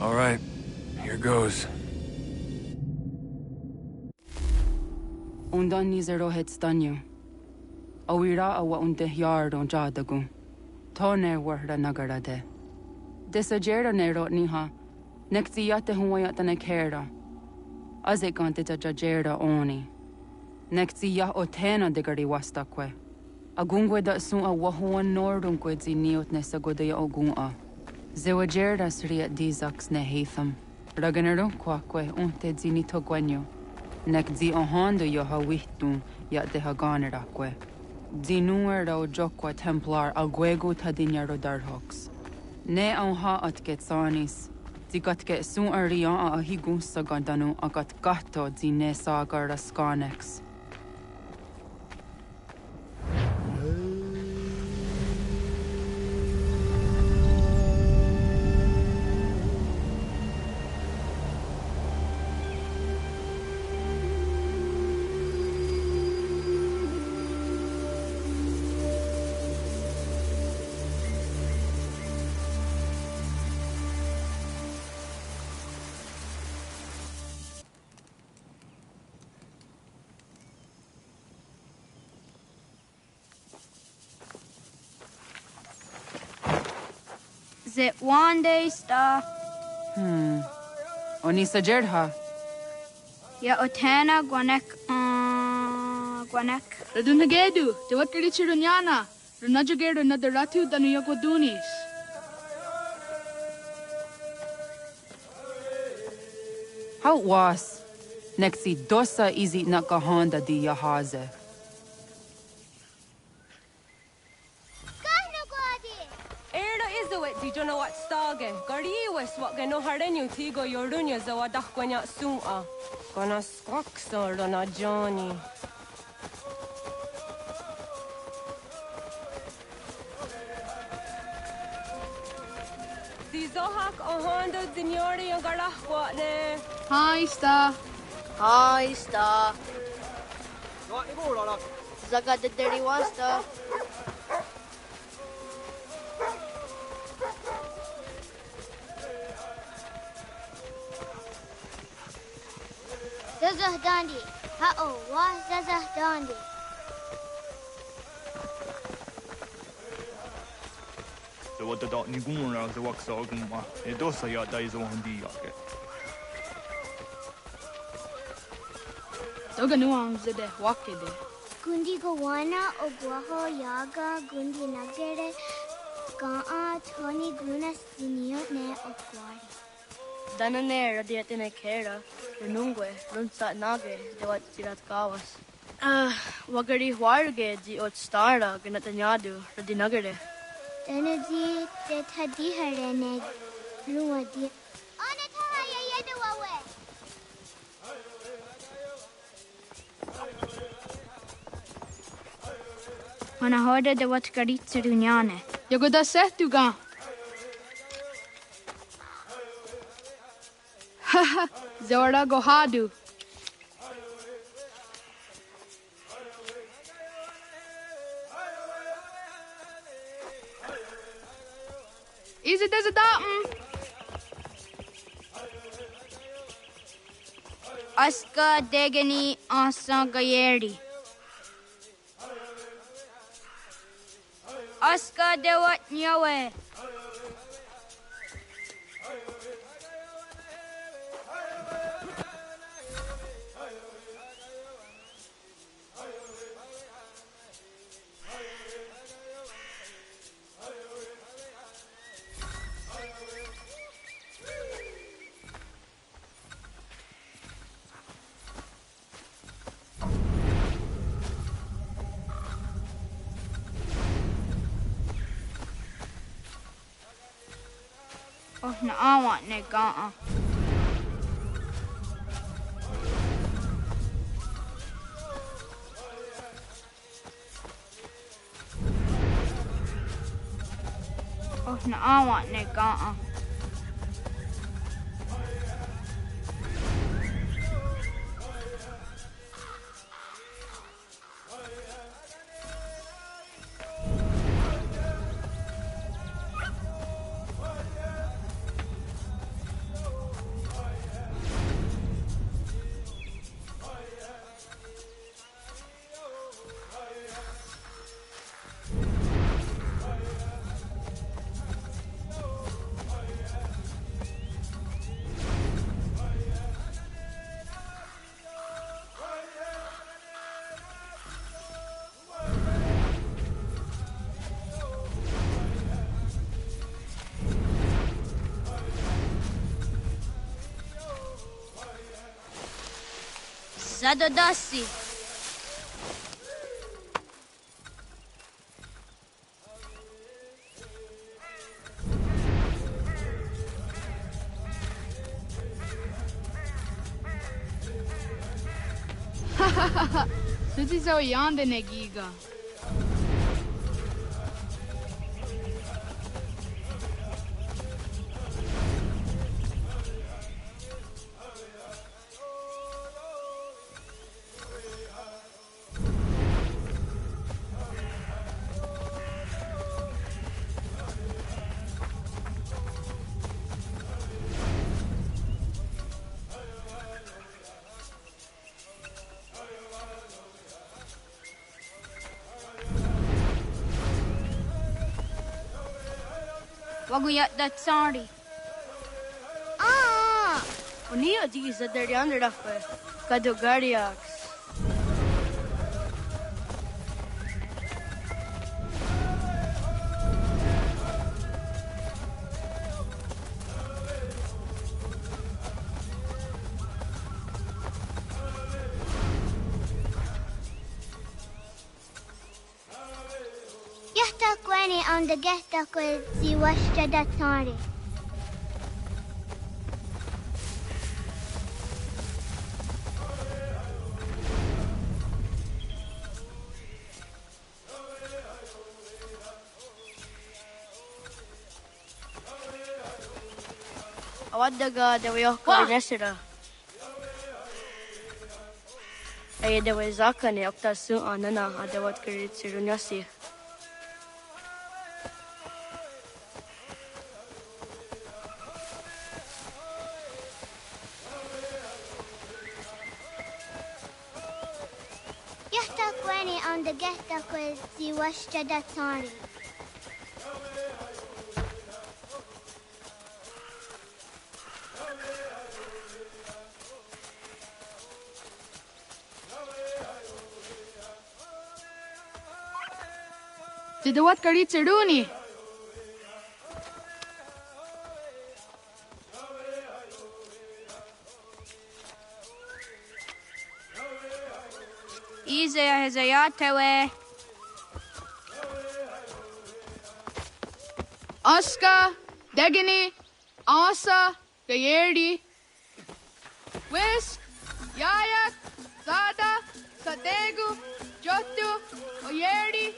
All right, here goes. Undan nizero het stanyu. Awira awa unde yard on jadagun. Toner warda nagarade. Desajera nero niha. Nektiyate huwayata nekera. Azekante jajera oni. Nektiya otena degari wastakwe. Agungwe da sun a wahuan nordungwe zi niot nesagodaya ogun. Zewajerda sriat dizaks ne heitham. Raganero kwakwe unte zini togwenyo. Nek zi ohondo yo ha wihtun ya de ha ganerakwe. Zinuer ro jokwa templar agwego tadinya ro darhoks. Ne on ha at getsanis. Zi gat get sun arian a higun sagandanu agat gatto zi ne sagar skanex. Is it one day stuff? Onisa jerdha. Ya otana gwanek gwanek. Radunagedu, te watri chirunyana. Runajageru nadaratu danu yagodunis. How was? Nexi dosa izi nakahanda di yahaze. Di jono wat stage. Gari wes wat geno harenu tigo yorunya za wadak kwanya suma. Kona skaksa rona Johnny. Di zohak ahondo dinyori yung garah ne. Hi, Sta. Hi, Sta. Zaga de deri wasta. Zazah Dandi. Ha-oh, wa Zazah Dandi. The what the dot ni gumra the wax oguma. E dosa ya dai zo handi yake. Doga nuam zede wakede. Gundi Gawana Ogwaho Yaga Gundi Nagere Gaa Tony Gunas Dinio Ne Ogwari. Danane radiatine kera. Renungwe, runsat nage, dewat tirat kawas. Wagari warge di ot stara ganatanyadu radinagare. Danadi de tadiharene ruadi. Anatara yeduawe. Manahoda de wat garit runyane. Yagoda setuga. Haha, Zora Gohadu. Is it as a datum? Aska degani asa gayeri. Aska de wat nyawe. Oh, no, I want ne gaa. Oh, no, I want ne gaa. Zadodasi. Suti sa yande negiga. Waguyat that sorry. Ah! Unia di sa der yonder dafe. Kado Guardiax. Yahtakwani on the Gehtakwe Ziwashta Datari. Awadaga dewayo ko nesira. Ay deway zaka ne okta su anana adawat kirit sirunyasi. Yahtakwani on the Gehtakwe Ziwashta Datari. Tidawat karit siruni. Izaya Hezayatewe. Aska, Degini, Asa, Gayerdi, Whisk, Yayak, Zada, Sadegu, Jotu, Oyerdi,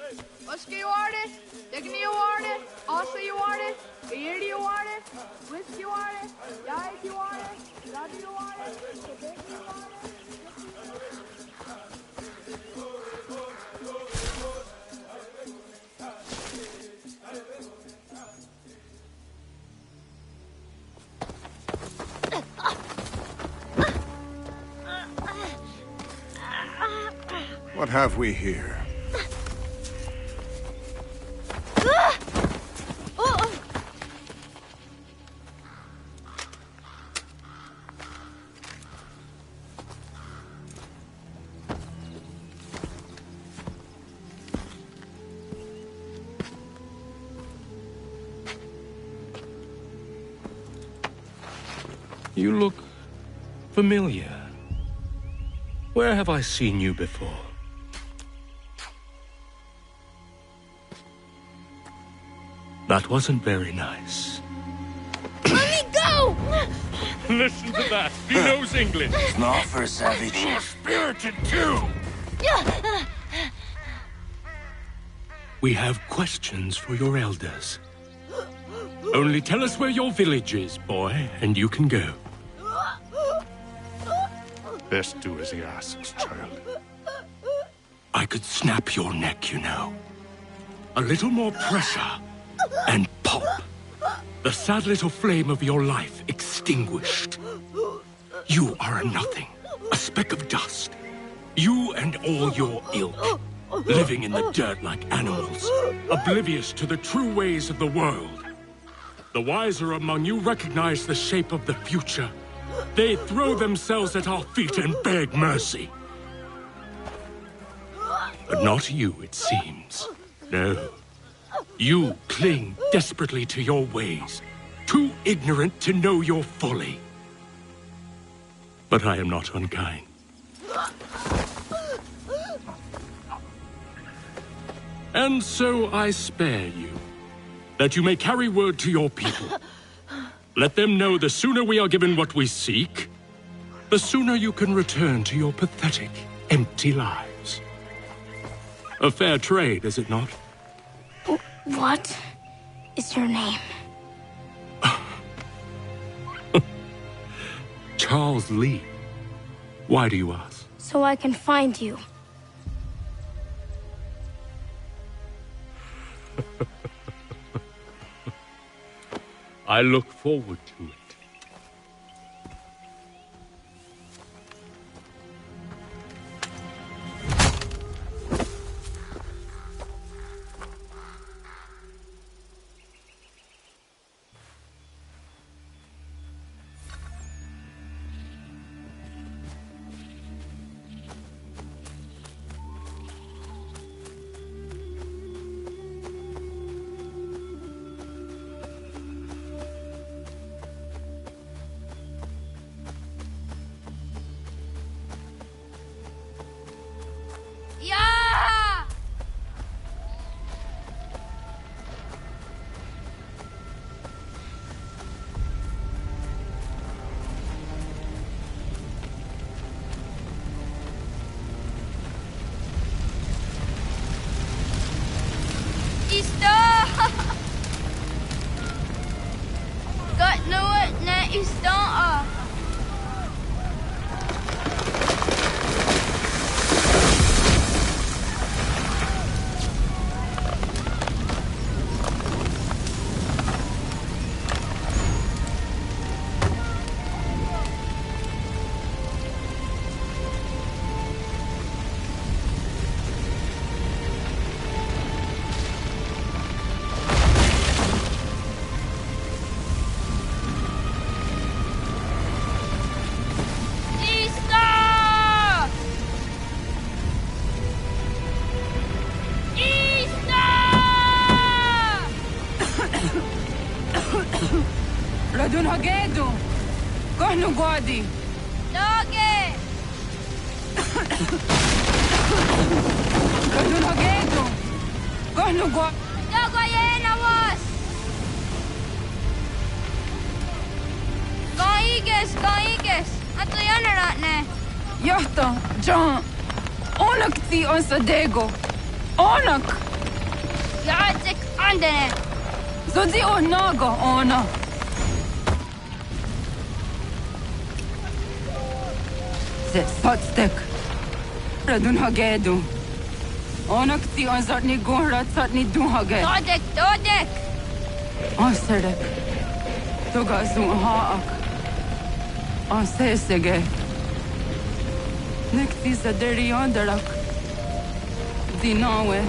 Oska you want it, Degini you want it, Asa you want it, Gayerdi you want it, Whisk you want it, Yayak you want it, Zada you want it, Sadegu you want it. What have we here? You look familiar. Where have I seen you before? That wasn't very nice. Let me go! Listen to that. He knows English. It's not for a savage. You're spirited too. We have questions for your elders. Only tell us where your village is, boy, and you can go. Best do as he asks, child. I could snap your neck, you know. A little more pressure, and pop. The sad little flame of your life extinguished. You are a nothing, a speck of dust. You and all your ilk, living in the dirt like animals, oblivious to the true ways of the world. The wiser among you recognize the shape of the future. They throw themselves at our feet and beg mercy. But not you, it seems. No. You cling desperately to your ways, too ignorant to know your folly. But I am not unkind. And so I spare you, that you may carry word to your people. Let them know the sooner we are given what we seek, the sooner you can return to your pathetic, empty lives. A fair trade, is it not? What is your name? Charles Lee. Why do you ask? So I can find you. I look forward to it. Yeah! Stop! Got no it na stop. Radun hagedu. Kohnu guadi. Doge! Radun hagedu. Kohnu guadi. Dogo yena was! Gaiges! Anto yanaratne! Yahta, John. Onak ti on sadego. Onak. Yazik andene! Zodzi onago ona. Zet sotstek. Radun hagedu. Onak ti on zatni gunra zatni dunhage. Dodek! On sedek. Toga zun haak. On sesege. Nekti zaderi ondarak. Dinawe.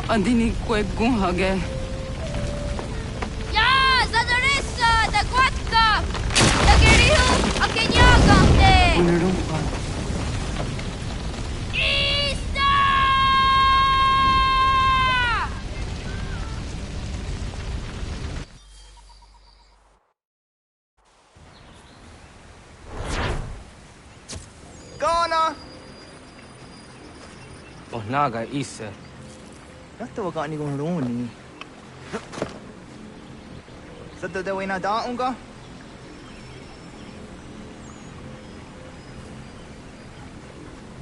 Andini kwe gunhage. Ya! Zadarissa! Da kwatka! Da gerihu! Akenyagante! Unarumpa. Ista! Ghana! Oh, naga isa. Nato wa kani gon roni. Sato de wena da unga.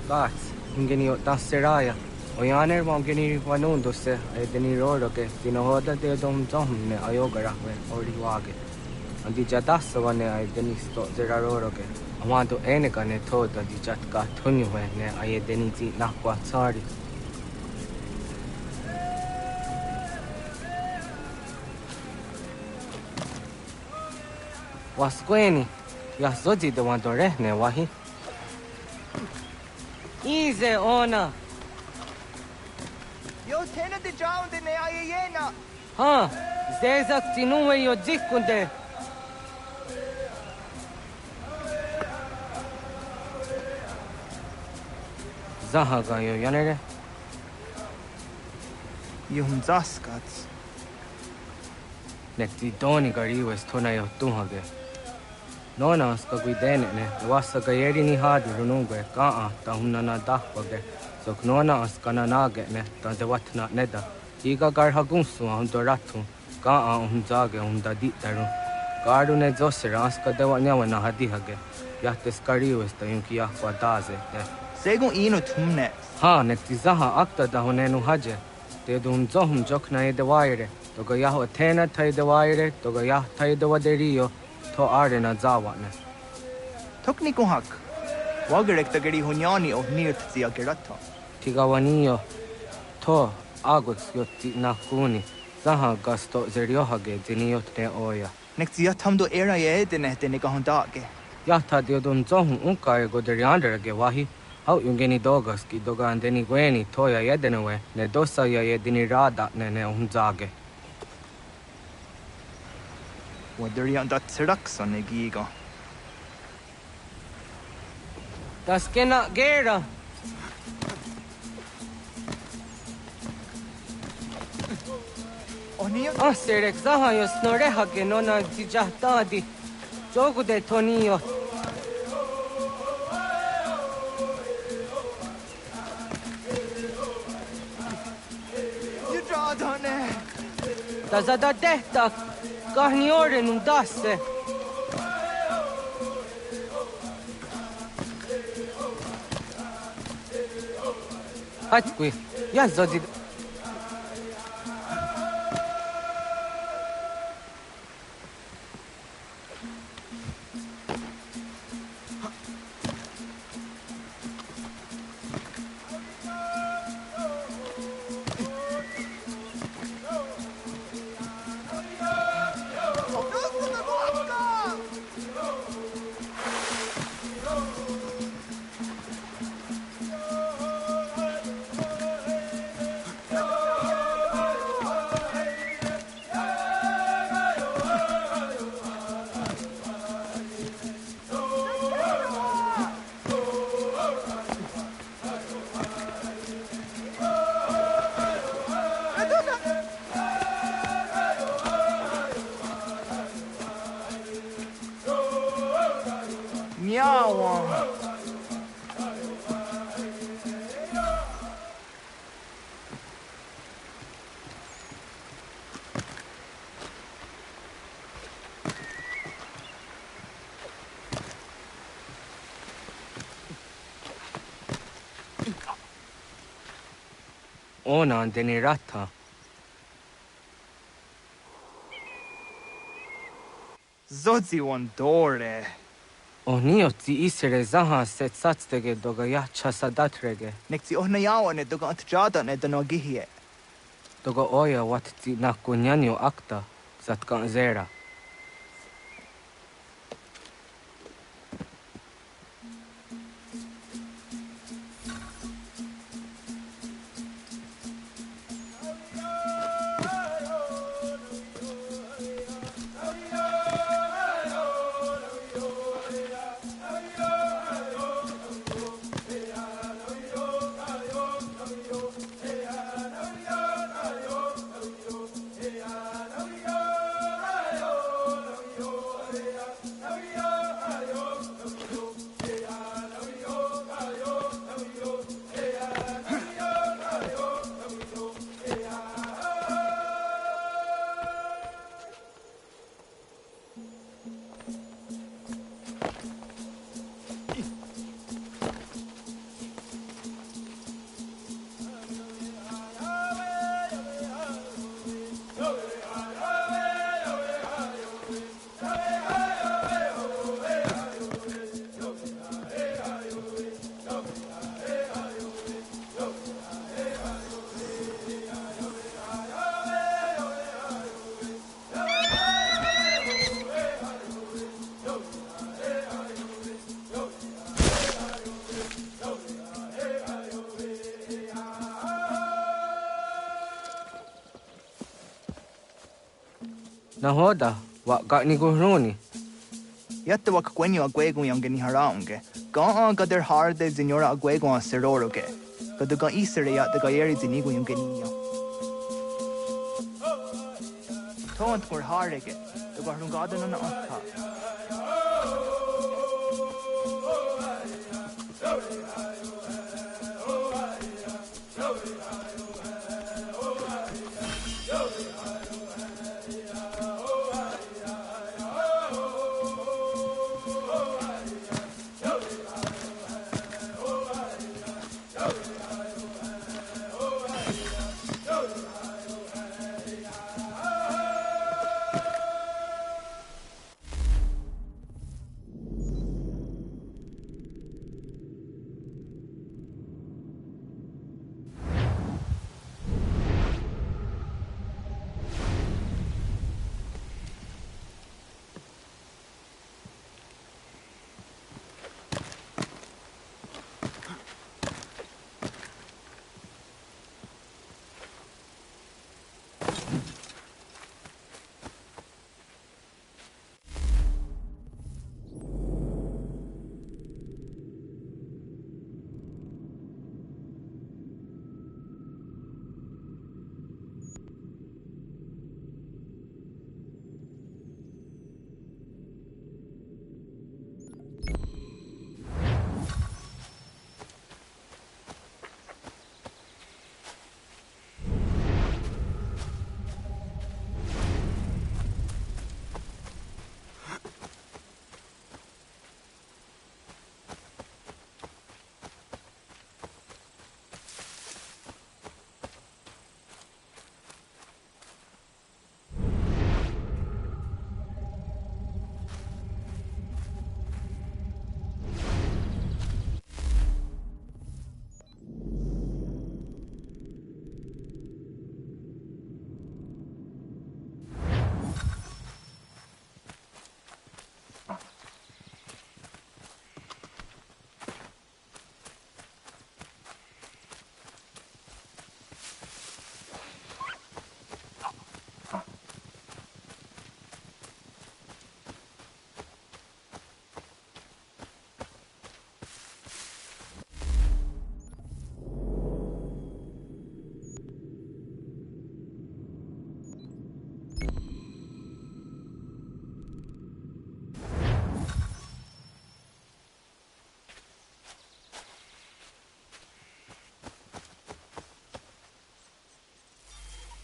Gat, ingeni o taseraya. O yaner mo ingeni wanun dosse ay deni roro ke tinohoda de dom ne ayogara we ori wage. Andi jadasa wane ay deni sto zera roro ke. Awanto ene kane thoda di jatka thunyu we ne ay deni ti nakwa tsari. Wasqueni, ya soji de wanto rehne wahi. Easy, ona. Yo tena de jaun de ne ayena. Ha, zezak tinuwe yo jikunde. Zahaga yo yanere. Yum zaskats. Nekti doni gari wes thona yo tuhage. Nona ska gui dene ne wasa ga yeri ni hadu runungwe ka ta hunna na dahwage So knona as kana nage ne dan de watna neda. Iga gar hagunsu on doratu. Ga zage da di taru. Garu ne zosera as ka de wanya na hadi hage. Yahtes kariu esta yunki yakwa daze. Segun ino tumne. Ha nek tizaha akta da honenu haje. Te dun zohum jokna de waire. Toga yaho tena tai de waire. Toga yah tai de waderio. To are na zawane. Tokni kuhak. Wagerek da geri hunyani o nirt zia gerata. Tigawanio. To agos yotti na kuni. Zaha gasto zeriohage diniot ne oya. Nek zia tamdo era ye de ne kahondage. Yahta de dun zohum unka go deriandere wahi. How yungeni dogas ki dogan deni gweni toya yedenewe ne dosa ya yedini rada ne unzage. Waderian dat seraksa ne giga. Das kena gera. Onio? Serek zaha yo snoreha ke nona dijahtadi. Jogu de tonio. Da zada dehta kahni ore nun dasse. Hatqui, ja zodi. Ona deni rata. Zodzi wan dore. Onio ti isere zaha set satstege doga ya chasadatrege. Nekti ohna yawane doga antjada ne dano gihie. Doga oya wat ti nakunyanyo akta zatkan zera. Nahoda, wa gani guruni. Yatte wak kwenyo agwego yangeni haraunge. Ga gader harde zinora agwego a seroroge. Gaduga isere ya de gaeri zinigo yangeni. Tont kur harege. De garungada na anta.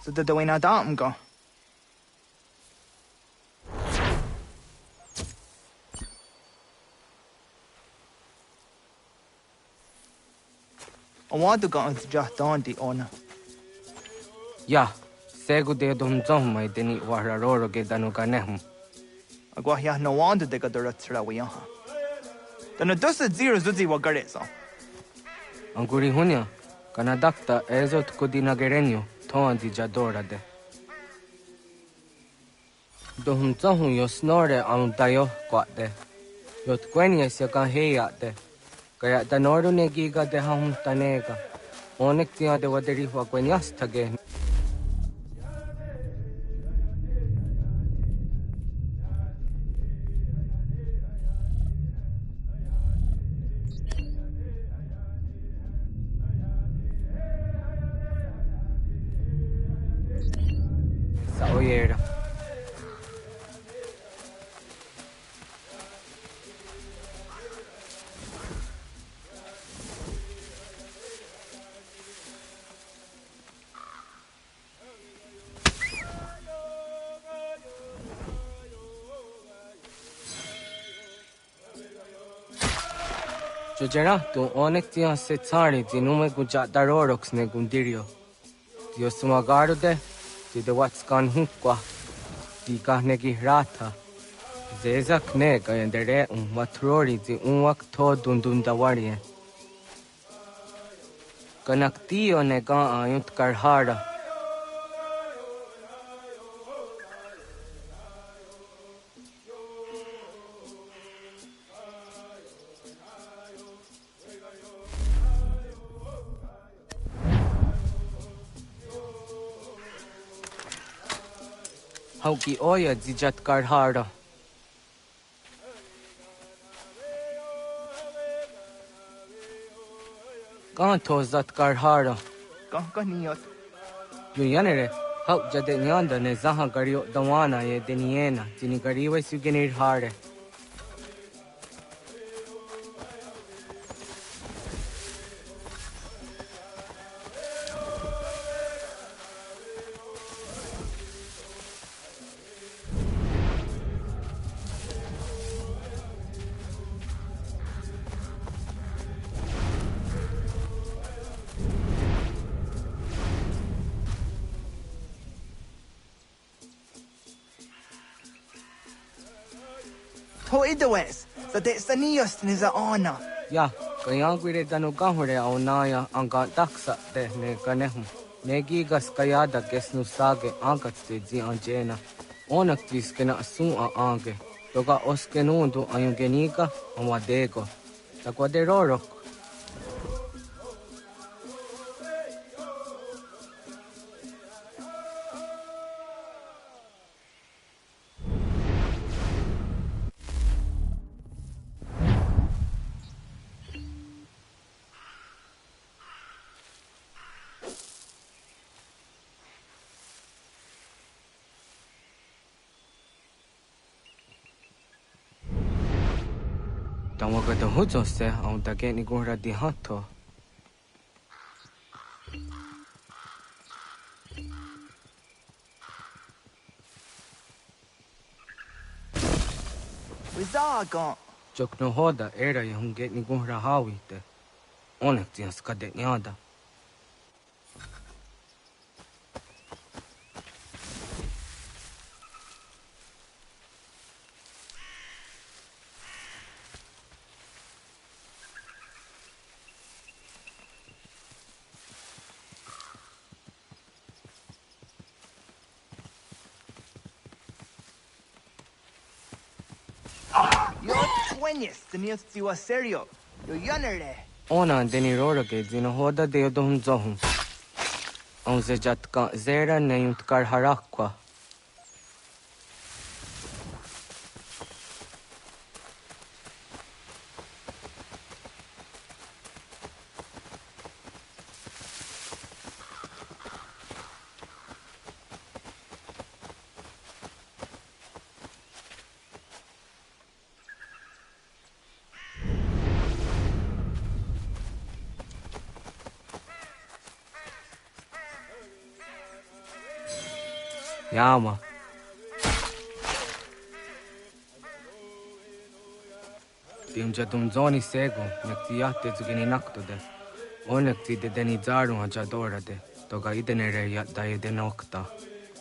So the doina dam go. I want to go into just Dante on. Yeah, segu de dum zom mai deni wahra roro ge danu kanehm. Agwa ya no wonder de gadura trawiya. Then does it zero zuzi wa gareso. Anguri hunya, kana dakta ezot kudina gerenyo, toan di jadora de. Dohum zahun yo snore am dayo kwate. Yot kwenye se kan heya de. Kaya danoru ne giga de hum tanega. Onek tia de waderi wa kwenyas tage. Sa oyera. Jojera tu onek tia se tsari di nume guja darorox ne gundirio. Dio sumagaru de, di de watskan hukwa, di kahne ki rata. Zezak ne kayendere matrori di unwak to dundun dawarien. Kanak tio ne ga ayunt karhara. Hauki oya zijat karhara. Kan tozat karhara. Kan niyot. Yo yanere, hau jade nyanda ne zaha gario dawana ye deniena, jini gariwe sugenir hare. Thôi Wes. So that's the nearest is honor. Ya, kaya kwire tanu kahore au naya angka taksa de ne kanehum. Negi gas kaya da gesnu sage angkat te zi anjena. Onak tis kena sun a ange. Toka oskenundu ayungenika amadego. Takwa de rorok. Tamaga da hujo se au da ke ni gora di hatto. Wizaga. Jok no hoda era ya hunge ni gora hawite. Onak tias kade nyada. Yo twenies, the nearest you are serio. Yo yanere. Ona deni rora ke zino hoda de odom zohum. On se jatka zera ne yuntkar harakwa. Yama. Timja tum zoni sego, nekti yatte zugini nakto de. Onekti de deni zaru haja dora de. Toga idene re yatta ide nokta.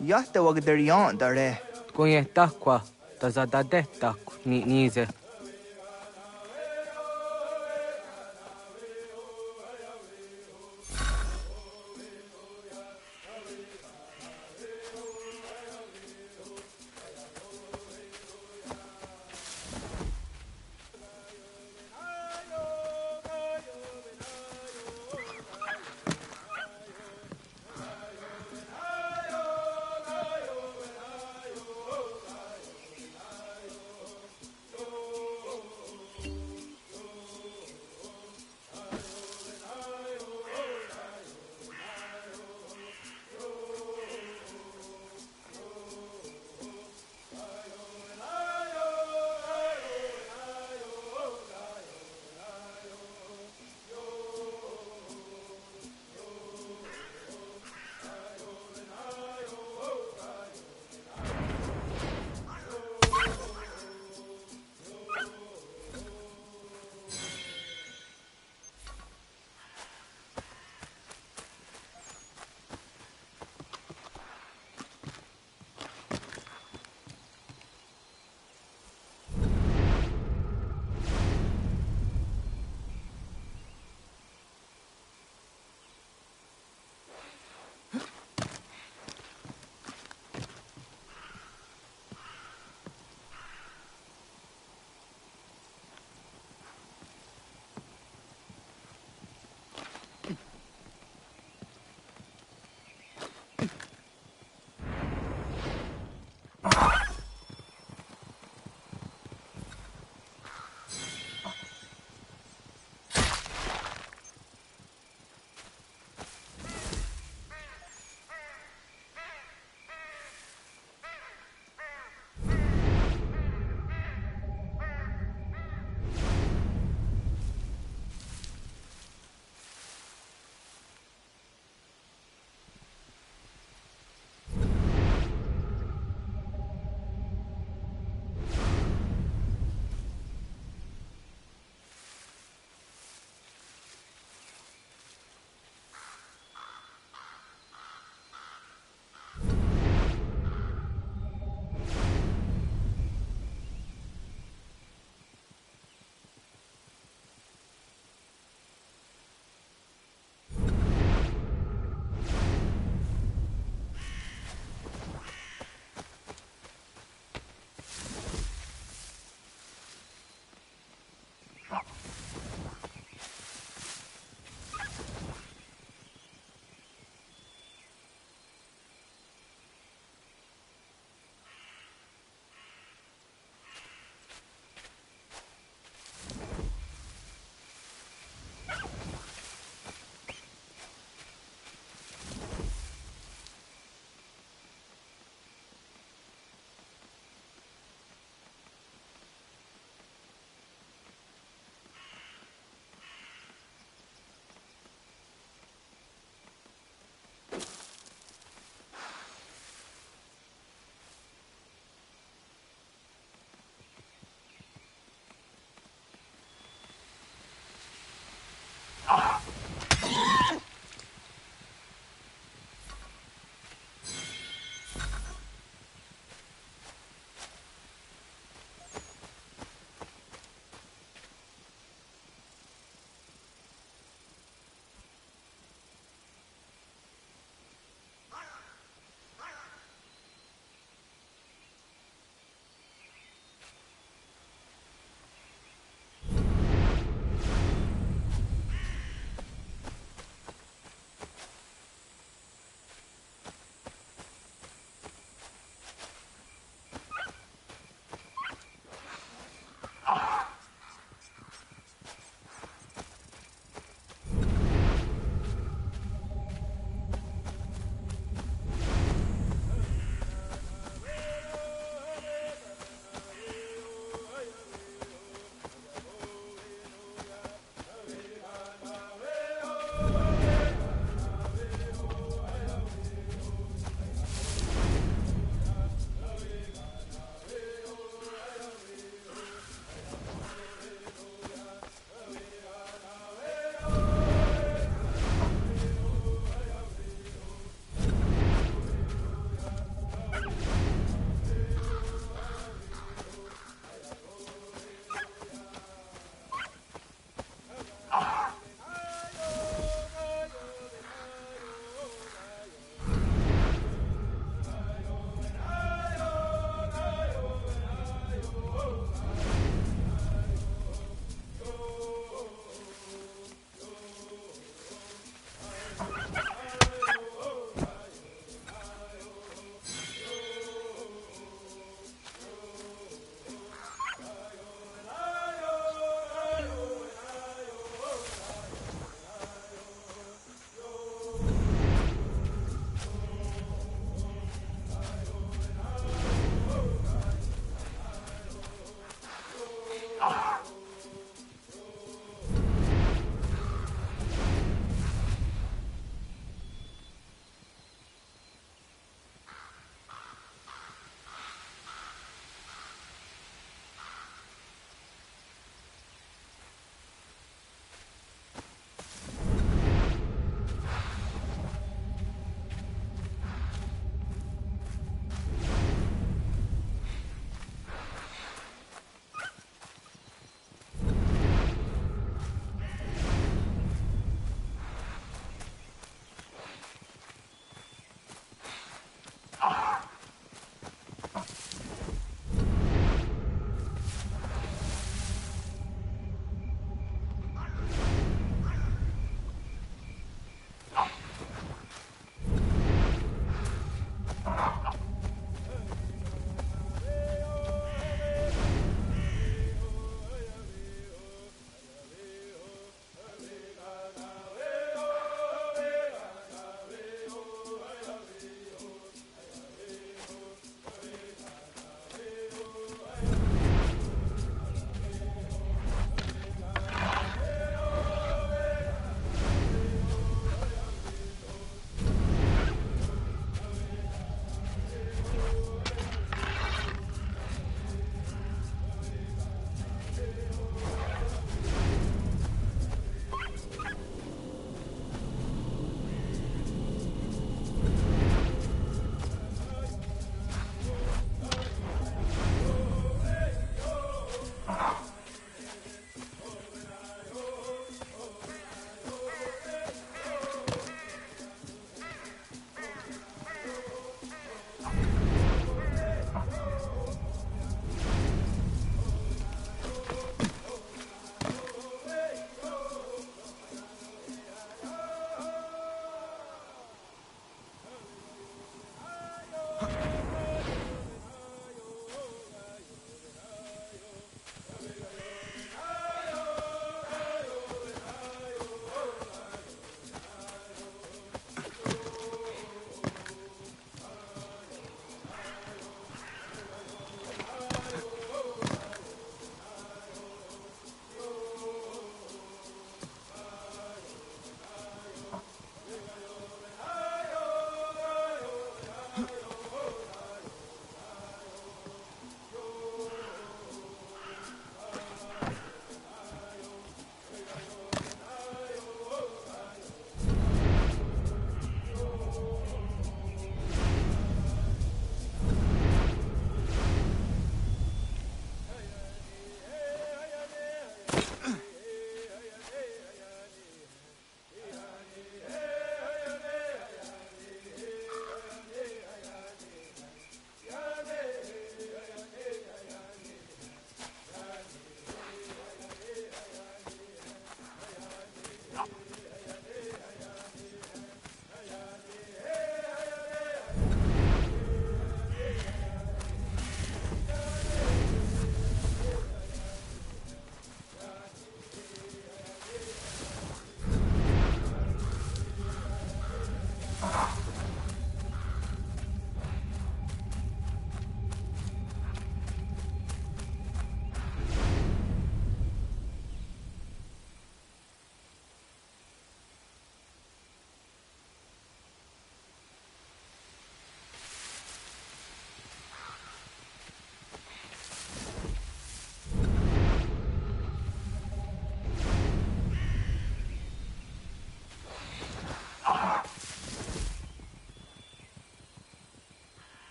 Yatte wag der yan dare. Kunye takwa, tazada de tak ni nize.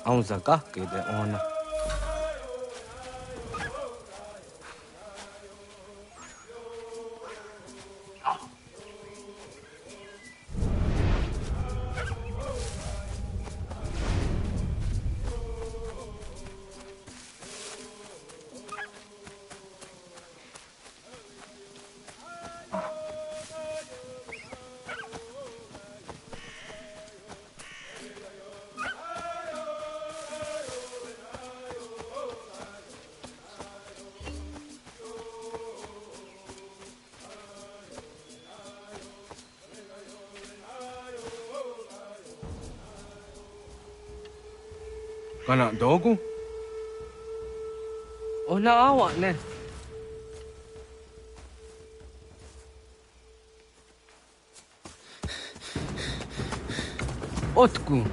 Aunza kahke de ona. Kana dogu? Ona awa ne. Otku.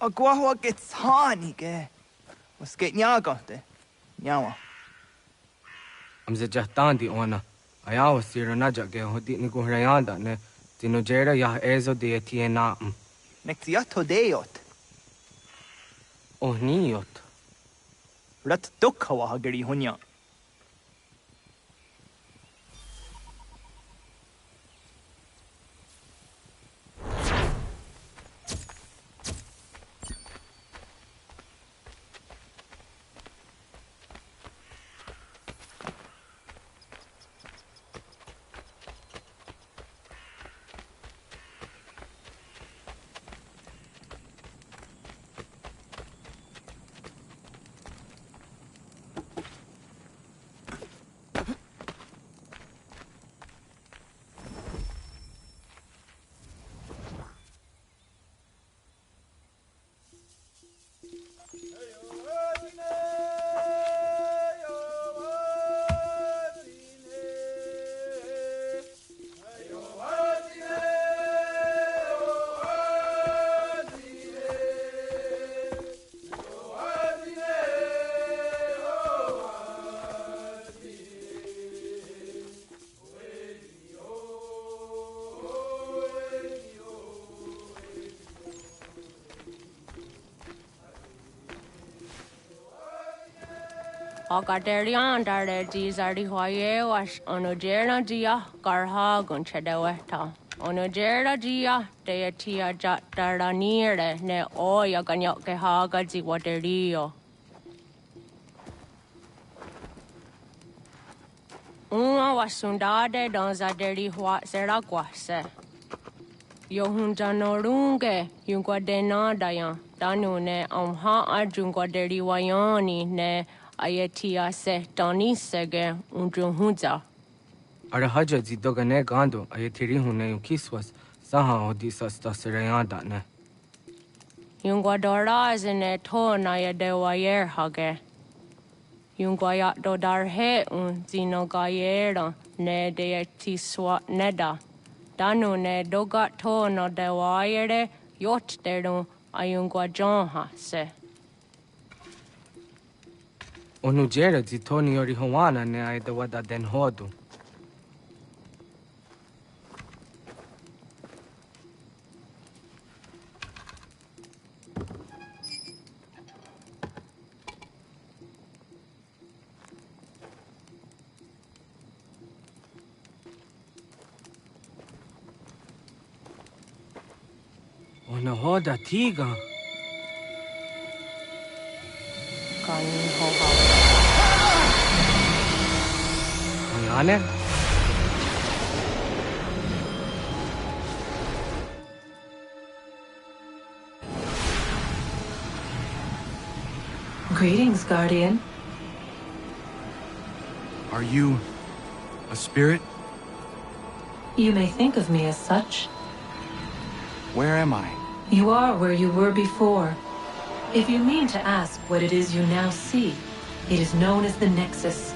Agua gets honey, ge. Was get nyaga de. Nyawa. Amze jahtandi ona. Ayawa siro naja ge hodi ni guhrayanda ne. Tino jera ya ezo de tiena. Nektiato deot. Oh niot. Rat dukhawa hagari hunya. Agaderian dare jizari hoye was onojera jia garha gunchedeweta. Onojera jia deatia jataranire ne oya ganyoke haga ziwaderio. Uma wasundade donzaderi hua seraguase. Yohunjanorunge yunguadenadayan danune amha ajunguaderi wayani ne Ayatia se Donisege Undruhunza. Arahaja zidogane gando ayetiri hune kiswas saha odisas tasirayanda. Yung guadora zine tona ya dewayer hage. Yung guayat do darhe zino gayera ne de tiswa neda. Danu ne dogat tono dewayere yot deru ayung guajonha se. Onujera zitoni yori hawana ne aidawada den hodu. Ona hoda tiga. Kanin hoha. Oyane? Greetings, Guardian. Are you a spirit? You may think of me as such. Where am I? You are where you were before. If you mean to ask what it is you now see, it is known as the Nexus.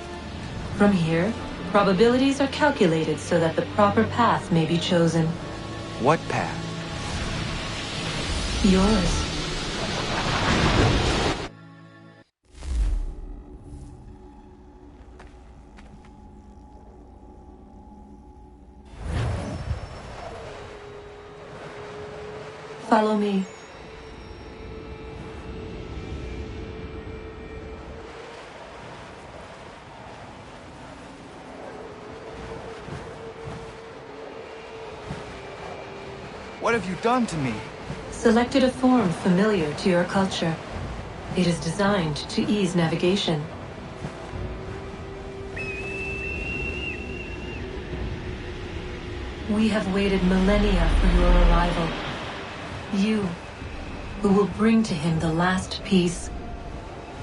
From here, probabilities are calculated so that the proper path may be chosen. What path? Yours. Follow me. What have you done to me? Selected a form familiar to your culture. It is designed to ease navigation. We have waited millennia for your arrival. You, who will bring to him the last piece,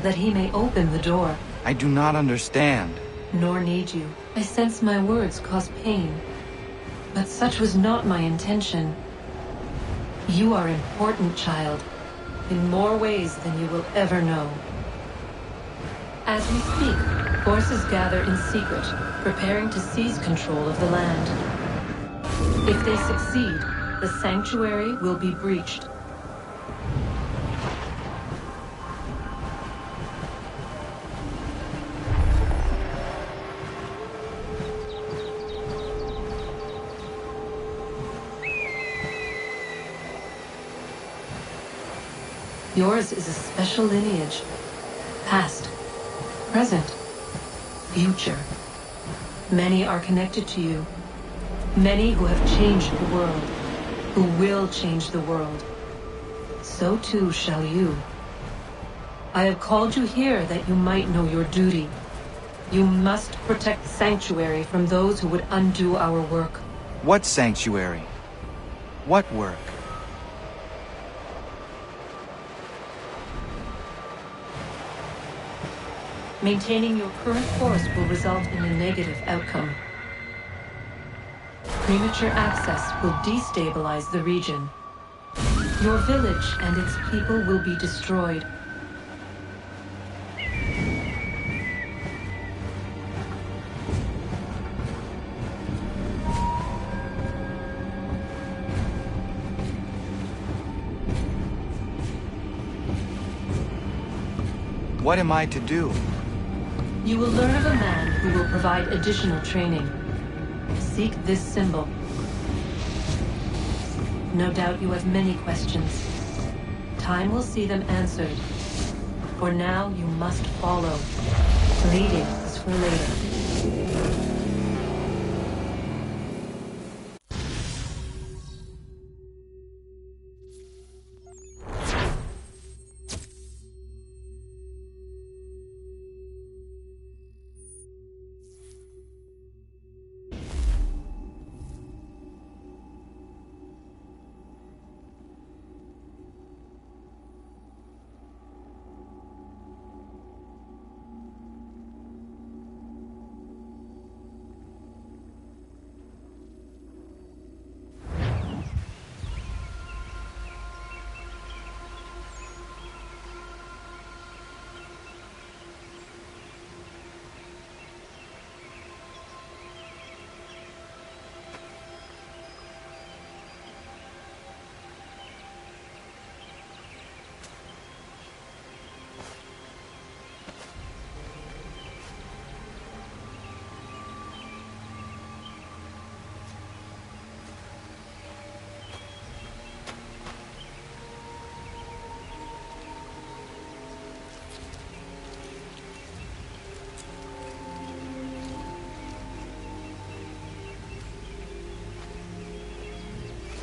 that he may open the door. I do not understand. Nor need you. I sense my words cause pain. But such was not my intention. You are important, child, in more ways than you will ever know. As we speak, forces gather in secret, preparing to seize control of the land. If they succeed, the sanctuary will be breached. Yours is a special lineage. Past, present, future. Many are connected to you. Many who have changed the world, who will change the world. So too shall you. I have called you here that you might know your duty. You must protect the sanctuary from those who would undo our work. What sanctuary? What work? Maintaining your current course will result in a negative outcome. Premature access will destabilize the region. Your village and its people will be destroyed. What am I to do? You will learn of a man who will provide additional training. Seek this symbol. No doubt you have many questions. Time will see them answered. For now, you must follow. Leading is for later.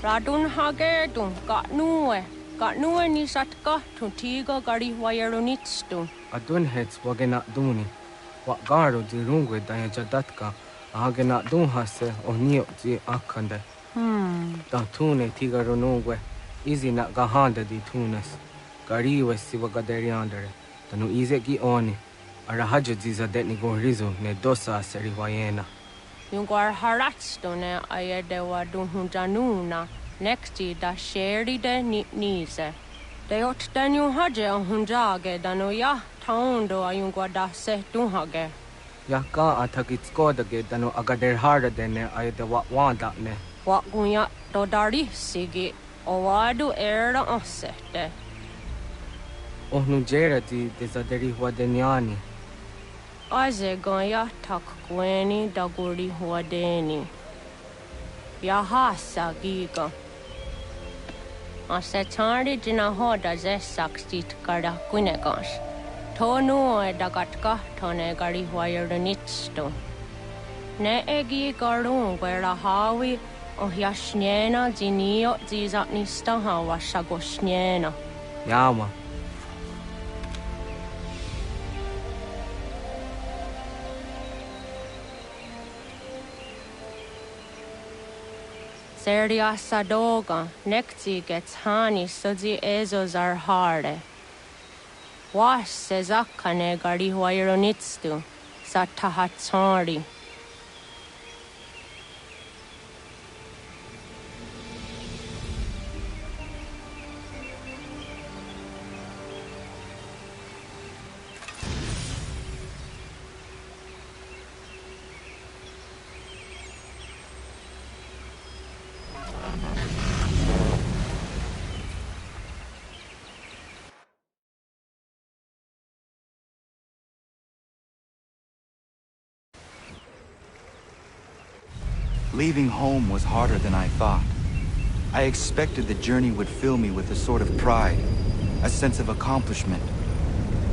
Radun hagedun got nue ni satka to tigo gari wayerunitstu. Adun hets wagena duni. What garo di rungwe daya jadatka. Agena dun hase o nio di akande. Da tune tigaro nungwe. Easy na gahanda di tunes. Gariwe siwa gaderiandere. Tanu ize gi oni. Arahajo ziza detni go rizu ne dosa seri wayena. Yungar haratstu ne ayedewa dunhunjanuna. Nexti da sheri de nize. De ot danu haje on hunjage danu ya taundo ayungwa da se dunhage. Ya ka atakit skodage danu agader harda dene ayedewa wanda ne. Wa gunya do dari sigi o wadu era osete. Ohnu jera di desaderi huadeniani. Aze gonya tak gweni da guri huadeni. Ya hasa giga. Ase tardi jina hoda ze sakstit kada kunegas. Tonu e dagatka tone gari huayernitsto. Ne egi garun gwera hawi o hiashnena zinio zizatnista hawa shagoshnena. Yama. Seria sadoga, nekti gets hani sudzi ezos are harde. Was sezakane gari huayronitstu, satahatsari. Leaving home was harder than I thought. I expected the journey would fill me with a sort of pride, a sense of accomplishment.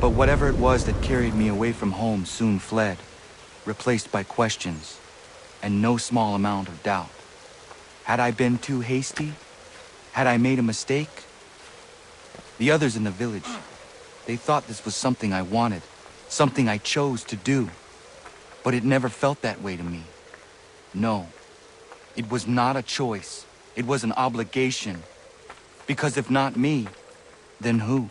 But whatever it was that carried me away from home soon fled, replaced by questions, and no small amount of doubt. Had I been too hasty? Had I made a mistake? The others in the village, they thought this was something I wanted, something I chose to do. But it never felt that way to me. No. It was not a choice. It was an obligation. Because if not me, then who?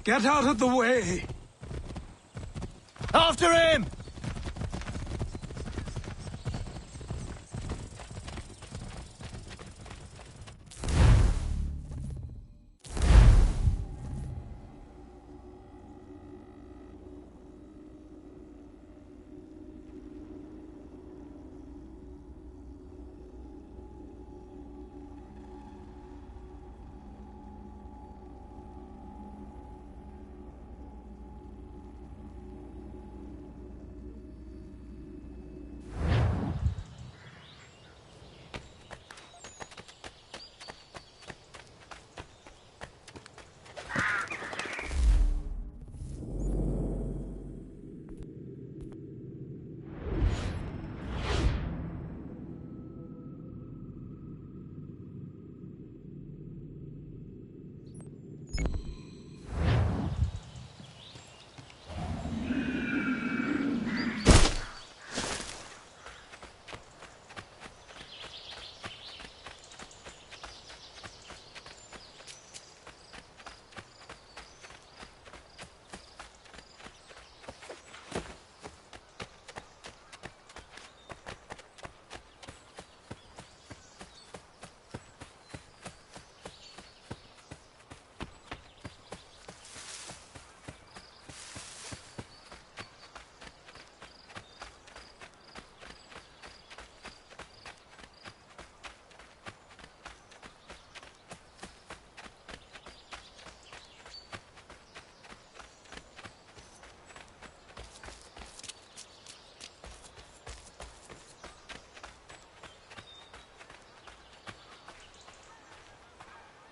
Get out of the way! After him!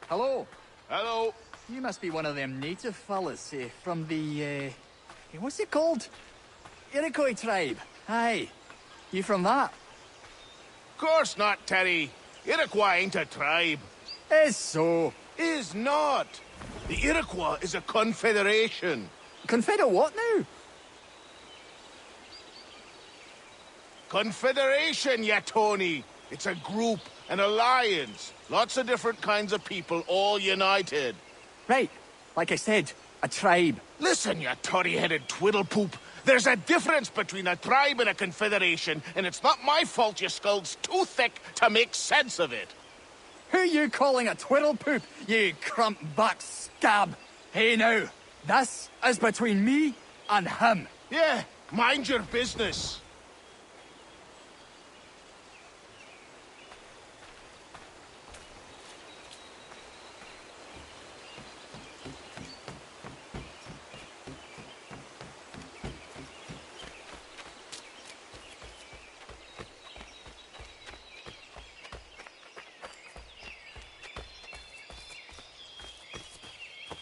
Hello. Hello. You must be one of them native fellas from the, what's it called? Iroquois tribe. Aye. You from that? Course not, Terry. Iroquois ain't a tribe. Is so. Is not. The Iroquois is a confederation. Confeder what now? Confederation, ya Tony. It's a group, an alliance. Lots of different kinds of people, all united. Right. Like I said, a tribe. Listen, you toddy-headed twiddlepoop. There's a difference between a tribe and a confederation, and it's not my fault your skull's too thick to make sense of it. Who you calling a twiddlepoop, you crump-back scab? Hey now, this is between me and him. Yeah, mind your business.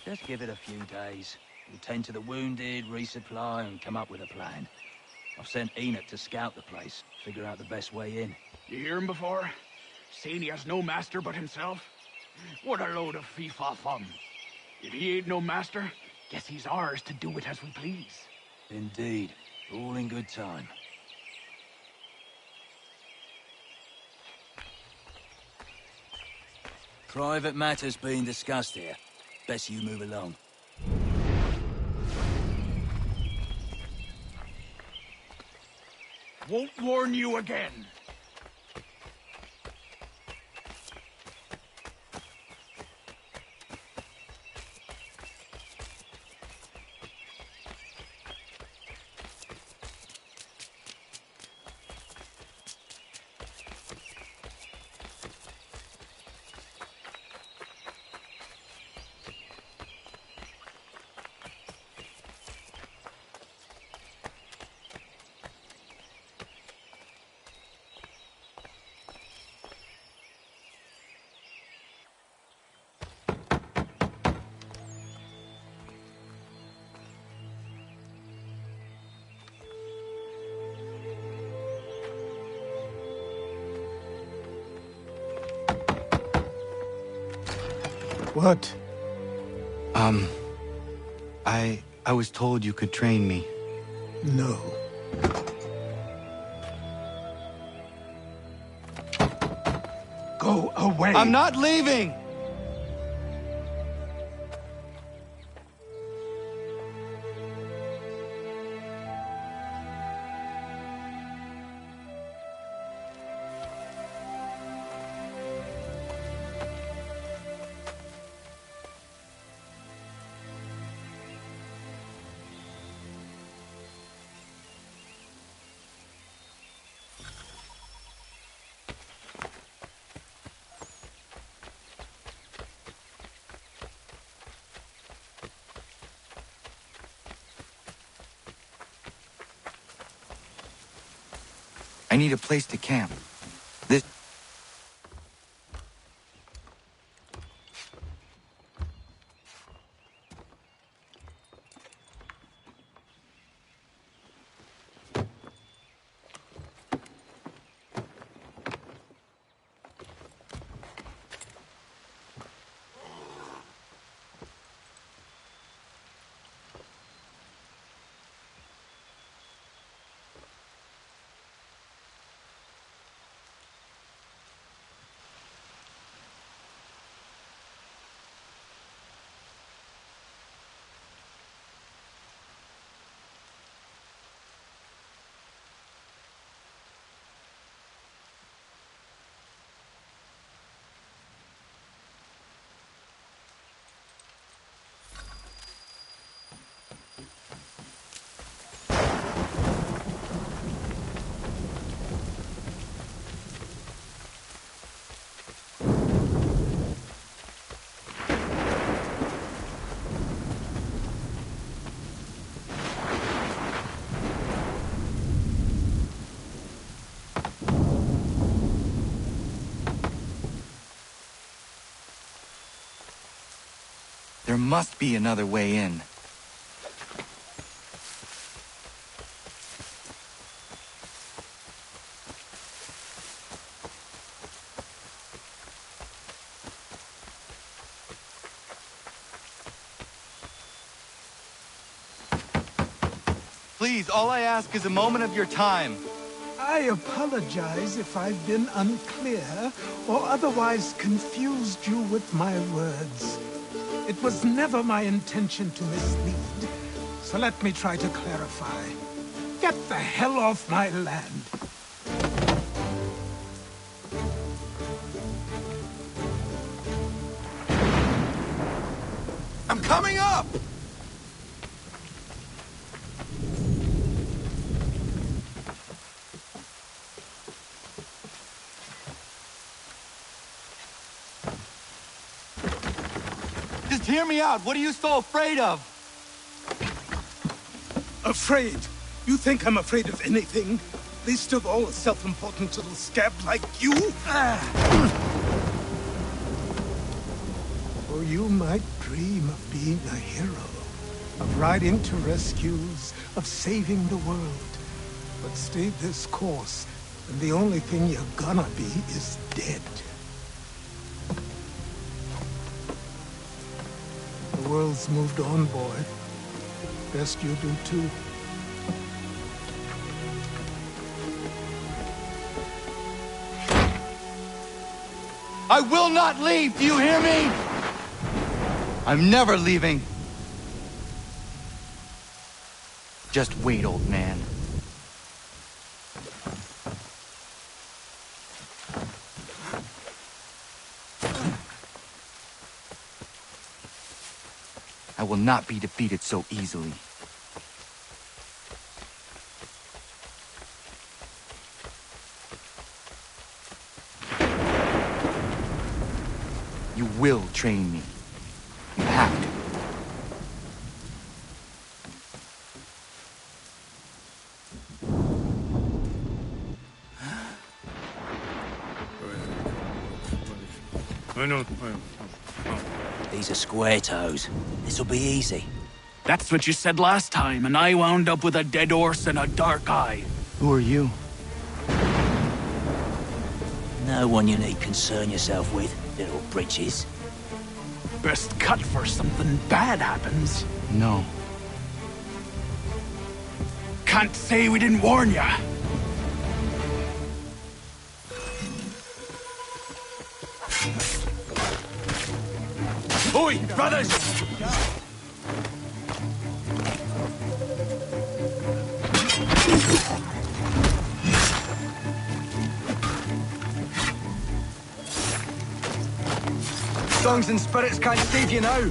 Just give it a few days. We'll tend to the wounded, resupply, and come up with a plan. I've sent Enoch to scout the place, figure out the best way in. You hear him before? Saying he has no master but himself? What a load of fee-fa-fum. If he ain't no master, guess he's ours to do with as we please. Indeed. All in good time. Private matters being discussed here. Best you move along. Won't warn you again. What? I was told you could train me. No. Go away! I'm not leaving! need a place to camp. This... There must be another way in. Please, all I ask is a moment of your time. I apologize if I've been unclear or otherwise confused you with my words. It was never my intention to mislead, so let me try to clarify. Get the hell off my land. I'm coming up! Just hear me out. What are you so afraid of? Afraid? You think I'm afraid of anything? Least of all a self-important little scab like you? Or you might dream of being a hero, of riding to rescues, of saving the world. But stay this course, and the only thing you're gonna be is dead. The world's moved on, boy. Best you do too. I will not leave, do you hear me? I'm never leaving. Just wait, old man. I will not be defeated so easily. You will train me. You have to. These are square toes. This'll be easy. That's what you said last time, and I wound up with a dead horse and a dark eye. Who are you? No one you need concern yourself with, little britches. Best cut for something bad happens. No. Can't say we didn't warn ya. Oi, brothers! Songs and spirits can't save you now.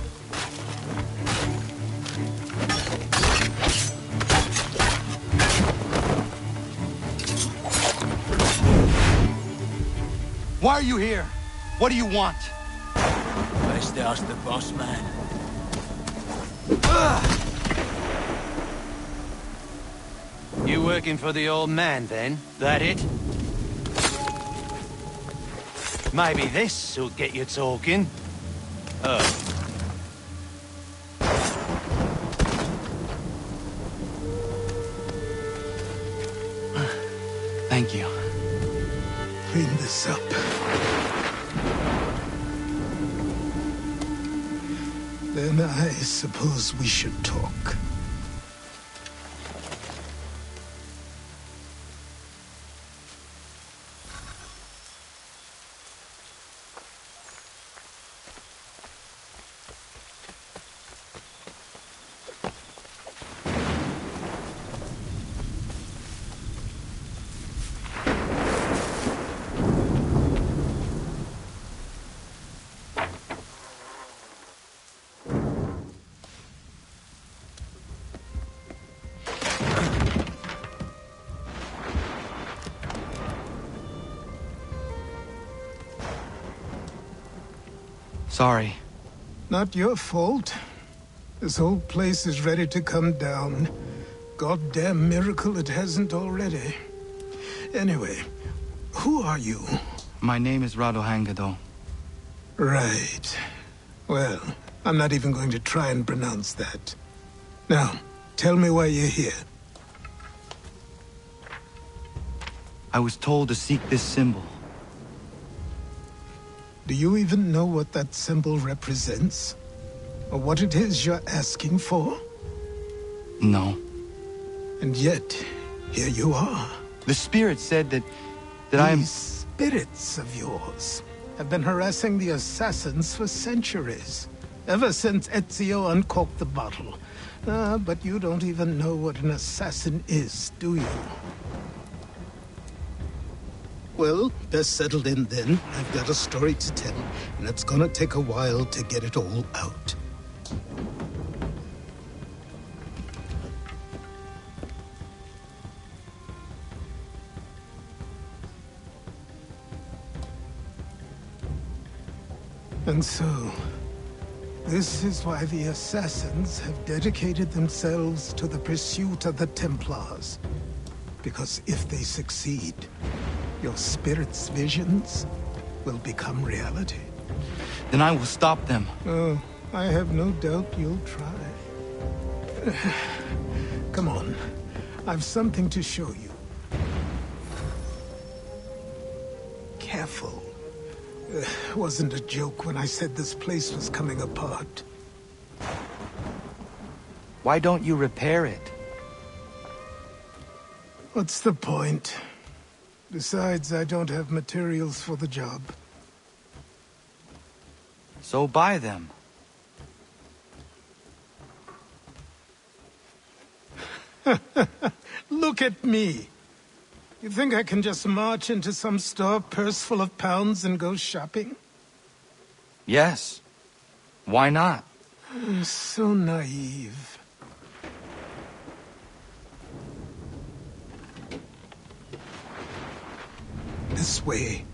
Why are you here? What do you want? Best ask the boss man. You working for the old man, then? That it? Maybe this will get you talking. Thank you. Clean this up. Then I suppose we should talk. Sorry. Not your fault. This whole place is ready to come down. Goddamn miracle it hasn't already. Anyway, who are you? My name is Radohangado. Right. Well, I'm not even going to try and pronounce that. Now, tell me why you're here. I was told to seek this symbol. Do you even know what that symbol represents? Or what it is you're asking for? No. And yet, here you are. The spirit said that These spirits of yours have been harassing the assassins for centuries. Ever since Ezio uncorked the bottle. But you don't even know what an assassin is, do you? Well, best settled in then. I've got a story to tell, and it's gonna take a while to get it all out. And so, this is why the Assassins have dedicated themselves to the pursuit of the Templars. Because if they succeed, your spirit's visions will become reality. Then I will stop them. Oh, I have no doubt you'll try. Come on. I've something to show you. Careful. Wasn't a joke when I said this place was coming apart. Why don't you repair it? What's the point? Besides, I don't have materials for the job. So buy them. Look at me. You think I can just march into some store, purse full of pounds, and go shopping? Yes. Why not? So naive. This way.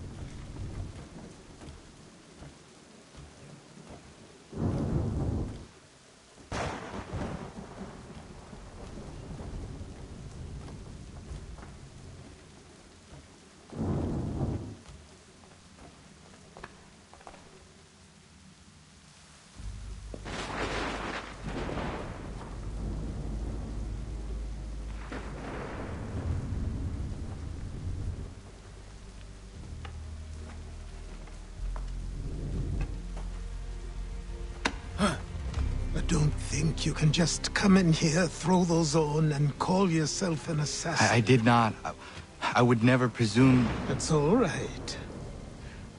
Don't think you can just come in here, throw those on, and call yourself an assassin. I did not. I would never presume... That's all right.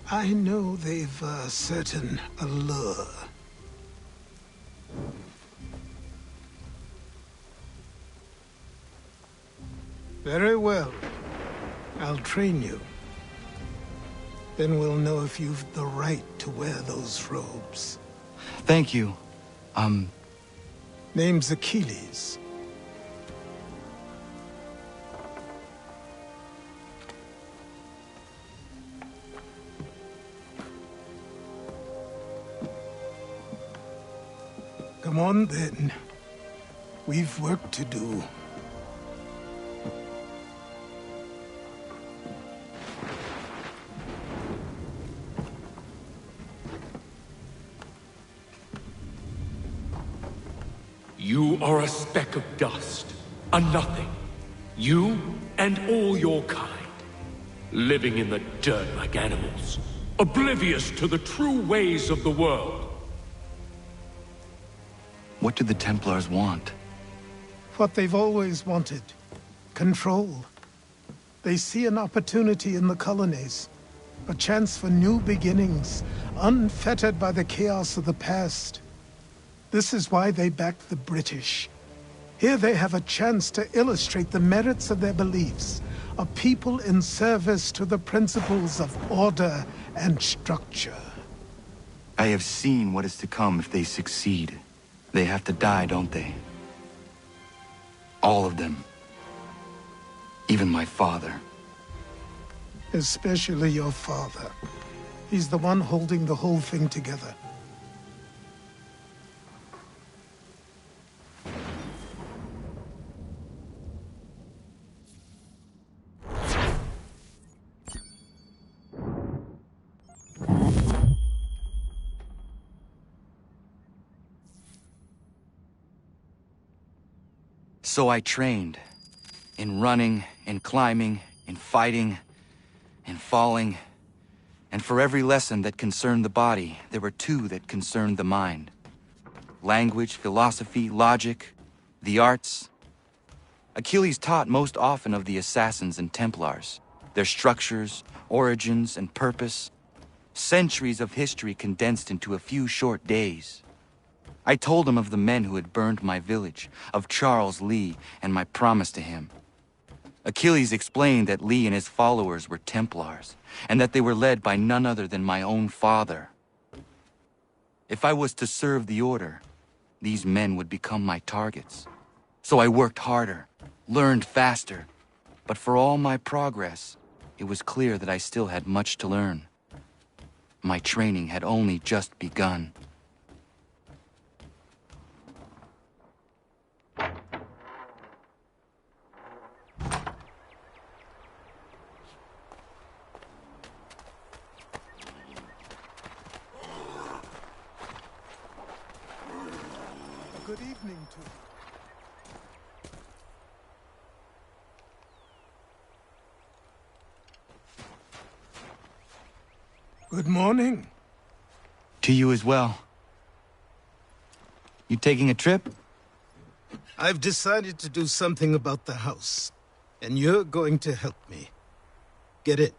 I know they've a certain allure. Very well. I'll train you. Then we'll know if you've the right to wear those robes. Thank you. Name's Achilles. Come on, then. We've work to do. You are a speck of dust, a nothing. You and all your kind. Living in the dirt like animals. Oblivious to the true ways of the world. What do the Templars want? What they've always wanted. Control. They see an opportunity in the colonies. A chance for new beginnings, unfettered by the chaos of the past. This is why they backed the British. Here they have a chance to illustrate the merits of their beliefs. A people in service to the principles of order and structure. I have seen what is to come if they succeed. They have to die, don't they? All of them. Even my father. Especially your father. He's the one holding the whole thing together. So I trained. In running, in climbing, in fighting, in falling. And for every lesson that concerned the body, there were two that concerned the mind. Language, philosophy, logic, the arts. Achilles taught most often of the assassins and Templars, their structures, origins, and purpose. Centuries of history condensed into a few short days. I told him of the men who had burned my village, of Charles Lee, and my promise to him. Achilles explained that Lee and his followers were Templars, and that they were led by none other than my own father. If I was to serve the order, these men would become my targets. So I worked harder, learned faster, but for all my progress, it was clear that I still had much to learn. My training had only just begun. Good evening to you. Good morning. To you as well. You taking a trip? I've decided to do something about the house, and you're going to help me. Get it?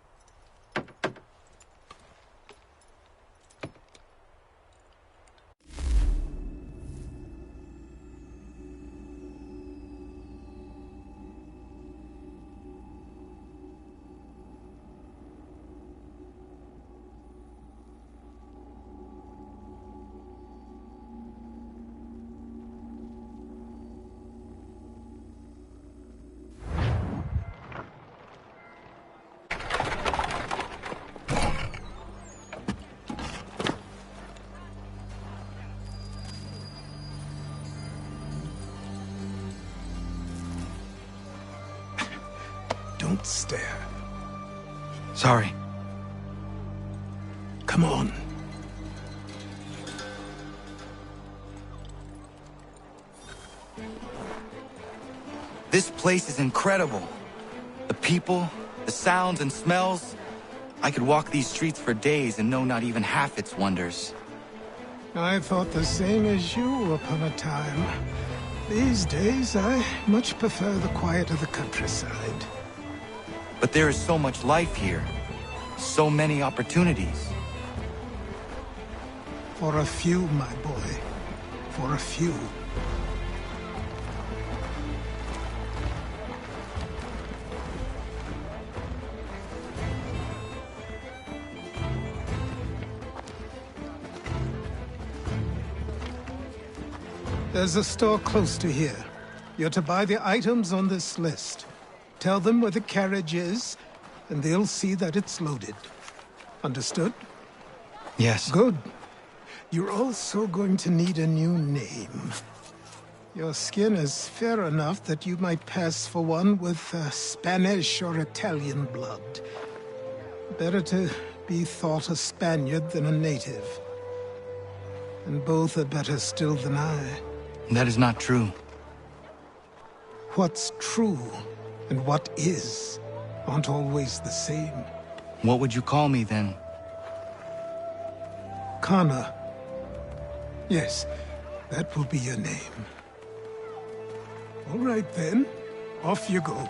Don't stare. Sorry. Come on. This place is incredible. The people, the sounds and smells. I could walk these streets for days and know not even half its wonders. I thought the same as you upon a time. These days, I much prefer the quiet of the countryside. But there is so much life here. So many opportunities. For a few, my boy. For a few. There's a store close to here. You're to buy the items on this list. Tell them where the carriage is, and they'll see that it's loaded. Understood? Yes. Good. You're also going to need a new name. Your skin is fair enough that you might pass for one with Spanish or Italian blood. Better to be thought a Spaniard than a native. And both are better still than I. That is not true. What's true and what is aren't always the same. What would you call me then? Kana. Yes, that will be your name. All right then, off you go.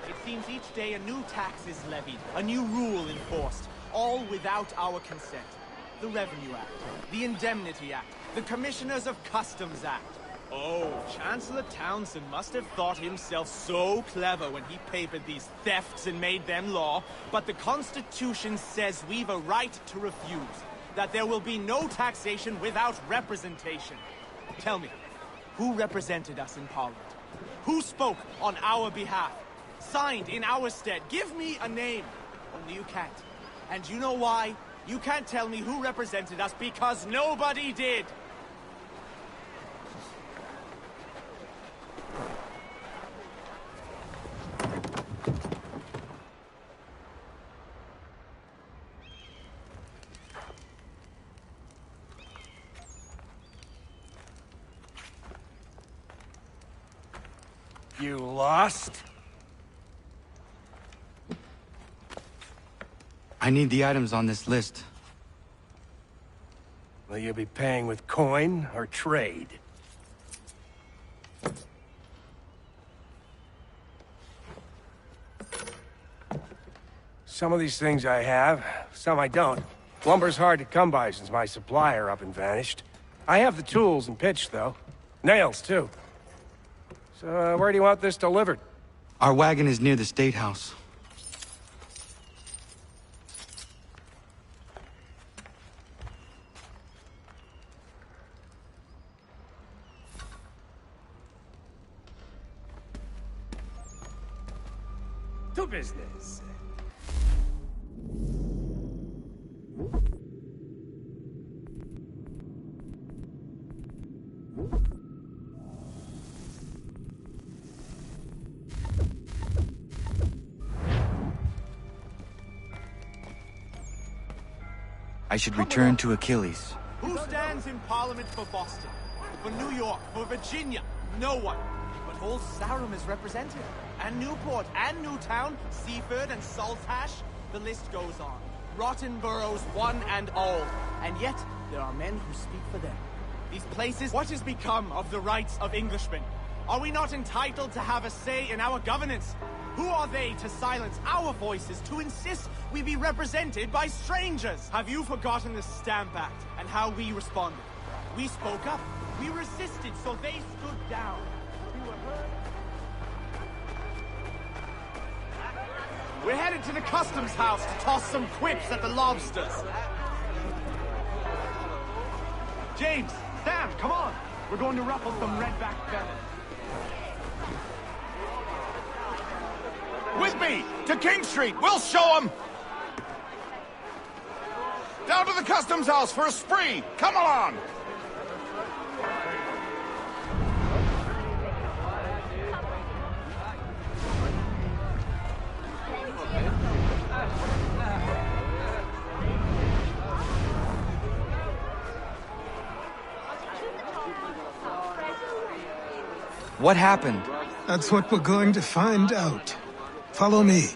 It seems each day a new tax is levied, a new rule enforced, all without our consent. The Revenue Act, the Indemnity Act, the Commissioners of Customs Act. Oh, Chancellor Townsend must have thought himself so clever when he papered these thefts and made them law, but the Constitution says we've a right to refuse, that there will be no taxation without representation. Tell me, who represented us in Parliament? Who spoke on our behalf? Signed in our stead? Give me a name. Only you can't. And you know why? You can't tell me who represented us because nobody did. You lost? I need the items on this list. Will you be paying with coin or trade? Some of these things I have, some I don't. Lumber's hard to come by since my supplier up and vanished. I have the tools and pitch, though. Nails, too. So, where do you want this delivered? Our wagon is near the State House. To business. I should return to Achilles. Who stands in Parliament for Boston? For New York? For Virginia? No one. But whole Sarum is represented. And Newport, and Newtown, Seaford, and Saltash. The list goes on. Rotten boroughs, one and all. And yet, there are men who speak for them. These places, what has become of the rights of Englishmen? Are we not entitled to have a say in our governance? Who are they to silence our voices, to insist we be represented by strangers? Have you forgotten the Stamp Act and how we responded? We spoke up. We resisted, so they stood down. We were heard. We're headed to the customs house to toss some quips at the lobsters. James, Sam, come on. We're going to ruffle some redback feathers. With me! To King Street! We'll show 'em! Down to the customs house for a spree! Come along! What happened? That's what we're going to find out. Follow me.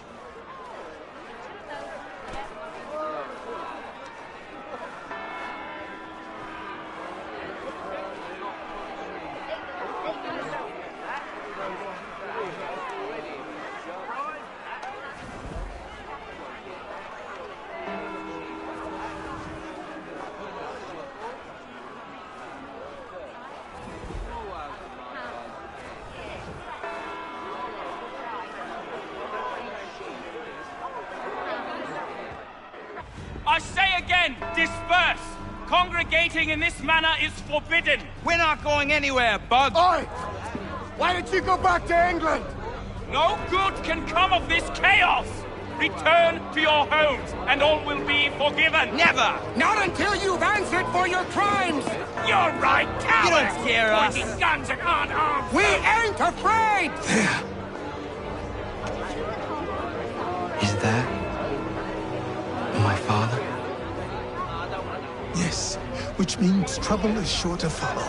I say again, disperse! Congregating in this manner is forbidden! We're not going anywhere, Bug! Oi! Why did you go back to England? No good can come of this chaos! Return to your homes, and all will be forgiven! Never! Not until you've answered for your crimes! You're right, cowards! You don't scare us! Pointing guns and aren't armed! We ain't afraid! There. Is that my father? Yes, which means trouble is sure to follow.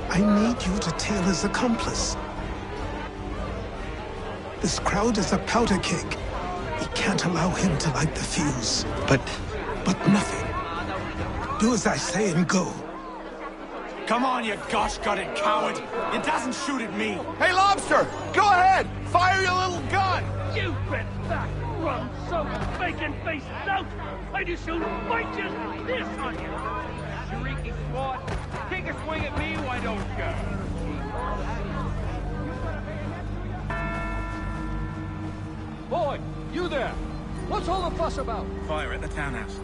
I need you to tail his accomplice. This crowd is a powder keg. We can't allow him to light the fuse. But nothing. Do as I say and go. Come on, you gosh-gutted coward! It doesn't shoot at me! Hey, Lobster! Go ahead! Fire your little gun! You bet that rum-soaked bacon-faced lout! I just soon might just this on you! Shrieky swat! Take a swing at me, why don't you? Boy, you there! What's all the fuss about? Fire at the townhouse.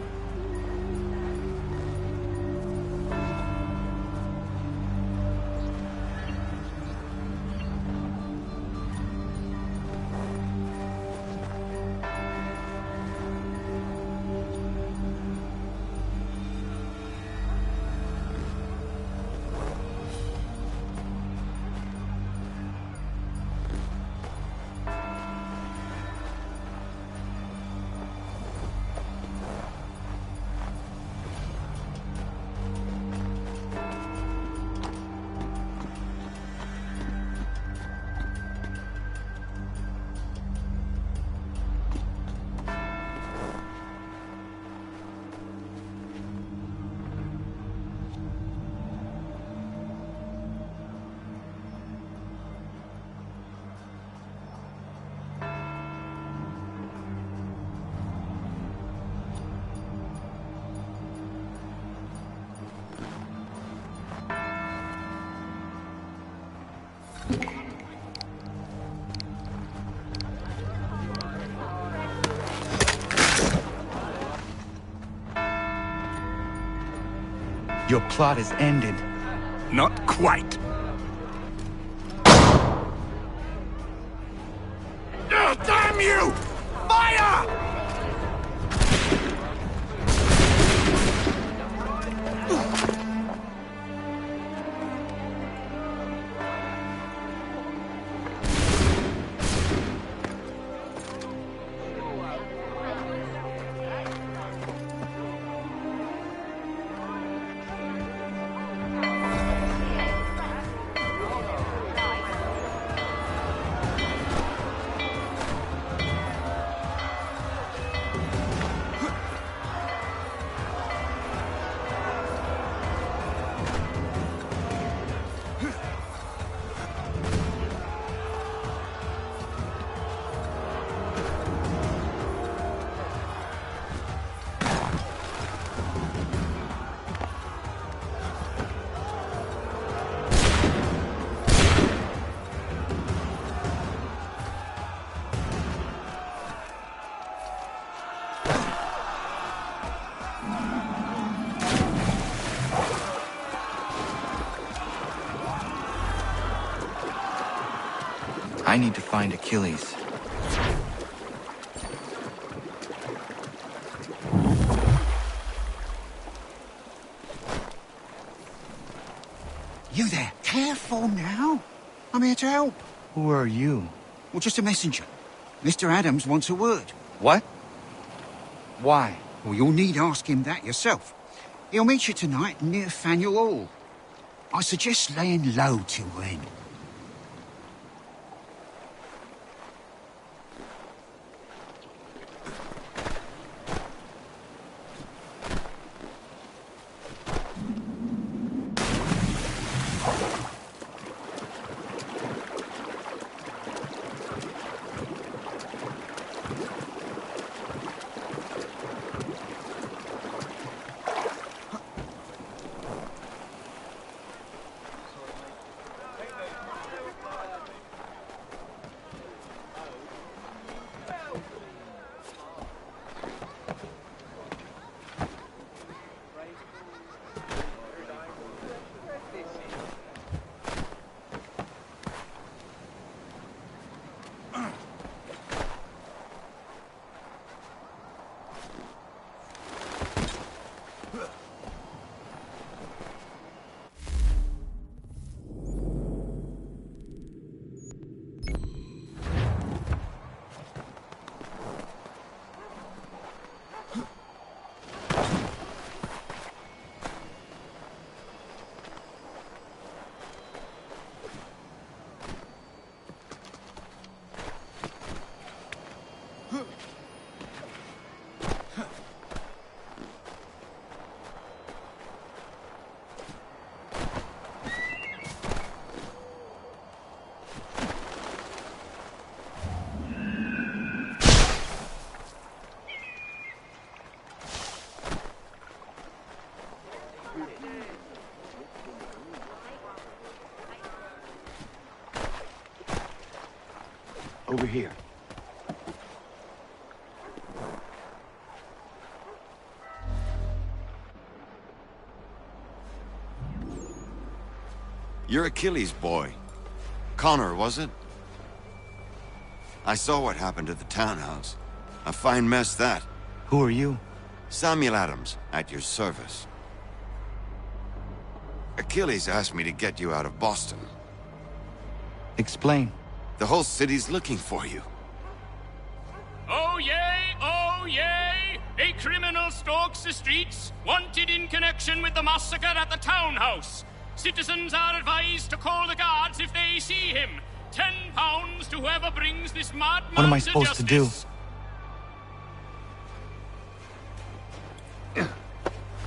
Your plot is ended. Not quite. Damn you! Fire! I need to find Achilles. You there? Careful now. I'm here to help. Who are you? Well, just a messenger. Mr. Adams wants a word. What? Why? Well, you'll need ask him that yourself. He'll meet you tonight near Faneuil Hall. I suggest laying low till then. over here. You're Achilles' boy. Connor, was it? I saw what happened at the townhouse. A fine mess, that. Who are you? Samuel Adams, at your service. Achilles asked me to get you out of Boston. Explain. The whole city's looking for you. Oh yay, oh yay! A criminal stalks the streets, wanted in connection with the massacre at the townhouse. Citizens are advised to call the guards if they see him. £10 to whoever brings this madman What am I supposed to do?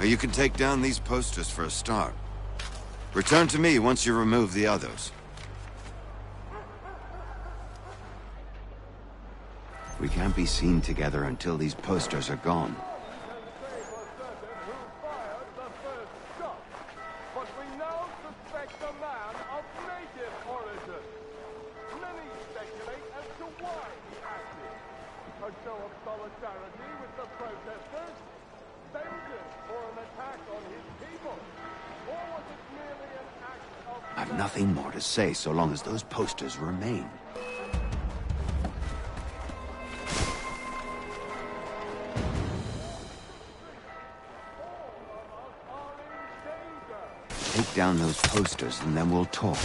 You can take down these posters for a start. Return to me once you remove the others. We can't be seen together until these posters are gone. I've nothing more to say so long as those posters remain. Take down those posters and then we'll talk.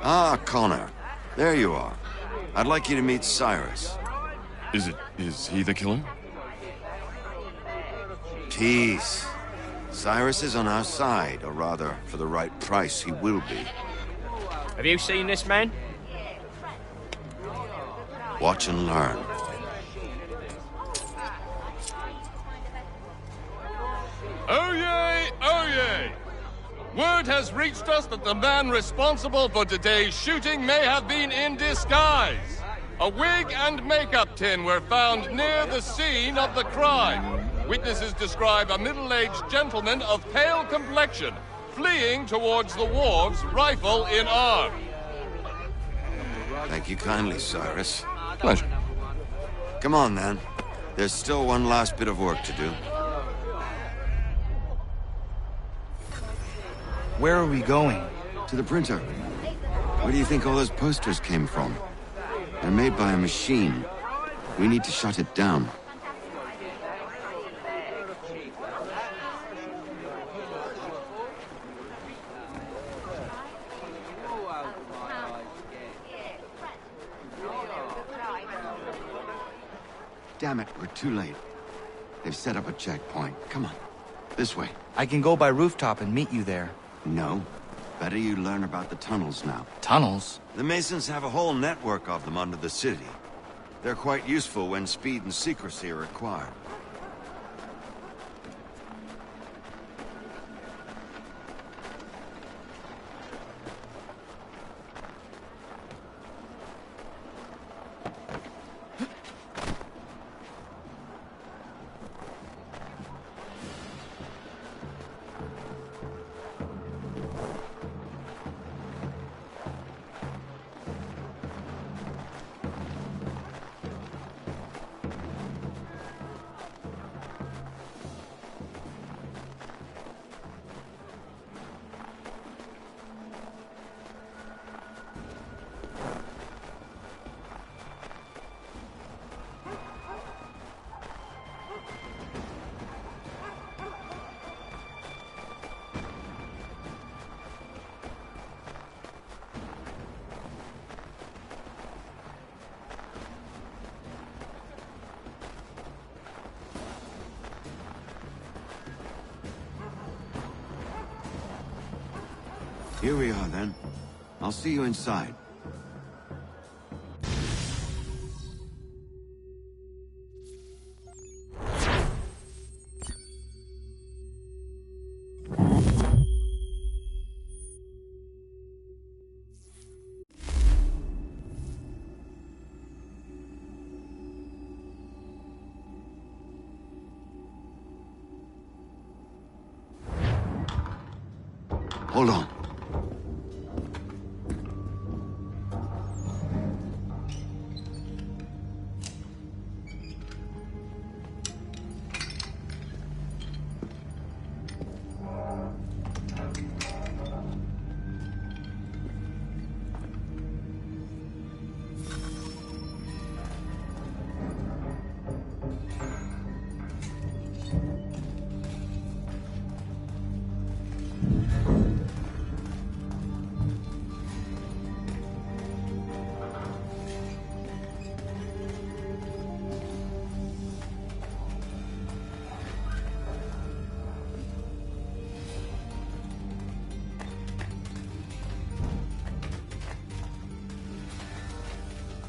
Ah, Connor. There you are. I'd like you to meet Cyrus. Is he the killer? Peace. Cyrus is on our side, or rather, for the right price, he will be. Have you seen this man? Watch and learn. Oh yay, oh yay! Word has reached us that the man responsible for today's shooting may have been in disguise. A wig and makeup tin were found near the scene of the crime. Witnesses describe a middle-aged gentleman of pale complexion fleeing towards the wharves, rifle in arm. Thank you kindly, Cyrus. Pleasure. Come on, then. There's still one last bit of work to do. Where are we going? To the printer. Where do you think all those posters came from? They're made by a machine. We need to shut it down. Damn it, we're too late. They've set up a checkpoint. Come on. This way. I can go by rooftop and meet you there. No. Better you learn about the tunnels now. Tunnels? The Masons have a whole network of them under the city. They're quite useful when speed and secrecy are required. Here we are, then. I'll see you inside. Hold on.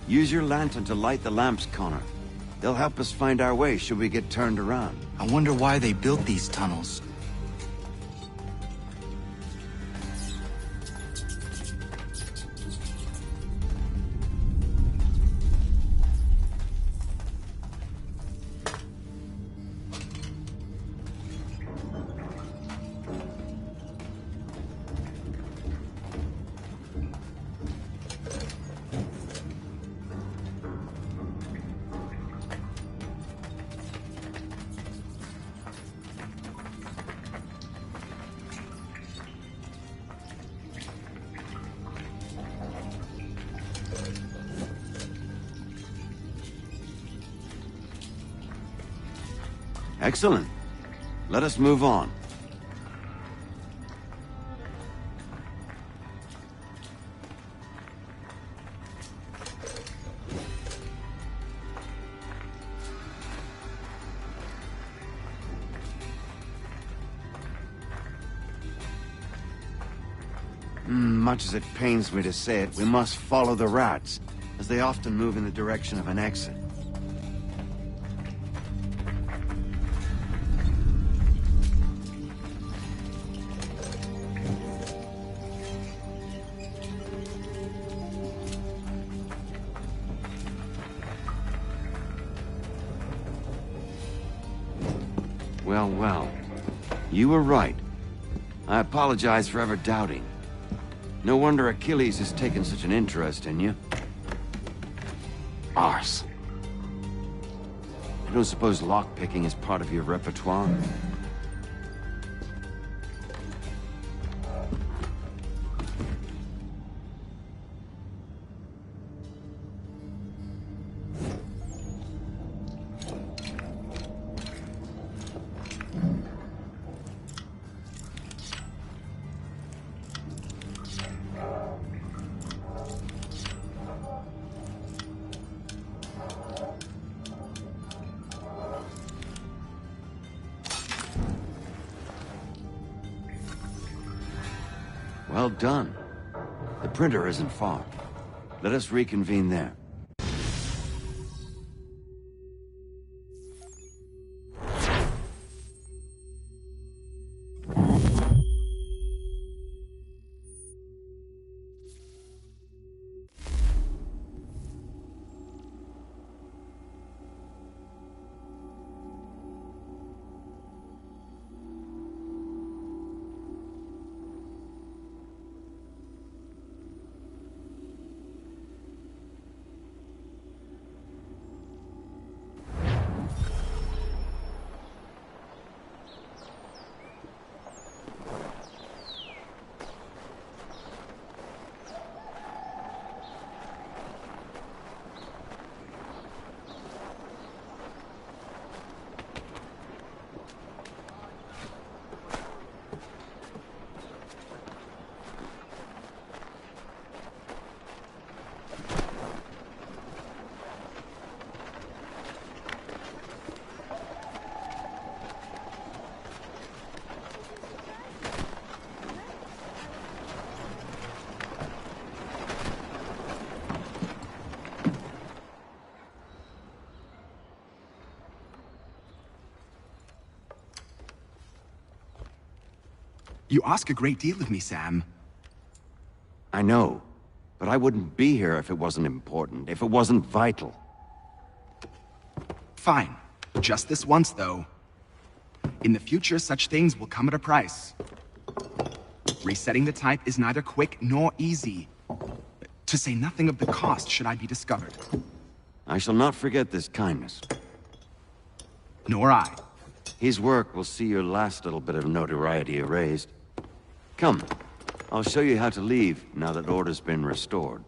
Use your lantern to light the lamps, Connor. They'll help us find our way should we get turned around. I wonder why they built these tunnels. Excellent. Let us move on. Much as it pains me to say it, we must follow the rats, as they often move in the direction of an exit. Well, well. You were right. I apologize for ever doubting. No wonder Achilles has taken such an interest in you. Arse. I don't suppose lockpicking is part of your repertoire? Well done. The printer isn't far. Let us reconvene there. You ask a great deal of me, Sam. I know, but I wouldn't be here if it wasn't important, if it wasn't vital. Fine. Just this once, though. In the future, such things will come at a price. Resetting the type is neither quick nor easy. To say nothing of the cost should I be discovered. I shall not forget this kindness. Nor I. His work will see your last little bit of notoriety erased. Come, I'll show you how to leave now that order's been restored.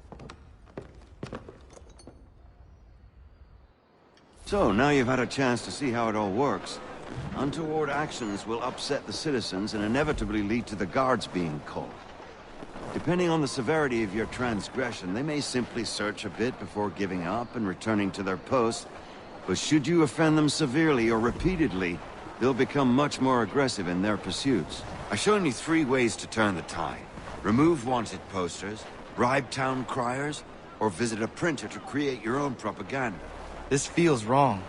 So, now you've had a chance to see how it all works. Untoward actions will upset the citizens and inevitably lead to the guards being called. Depending on the severity of your transgression, they may simply search a bit before giving up and returning to their posts. But should you offend them severely or repeatedly, they'll become much more aggressive in their pursuits. I've shown you 3 ways to turn the tide. Remove wanted posters, bribe town criers, or visit a printer to create your own propaganda. This feels wrong.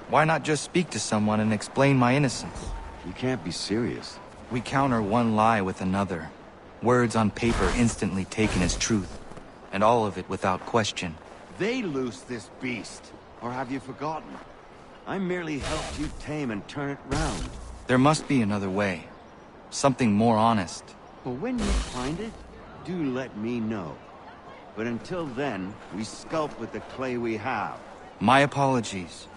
Why not just speak to someone and explain my innocence? You can't be serious. We counter one lie with another. Words on paper instantly taken as truth. And all of it without question. They loose this beast. Or have you forgotten? I merely helped you tame and turn it round. There must be another way. Something more honest. But when you find it, do let me know. But until then, we sculpt with the clay we have. My apologies.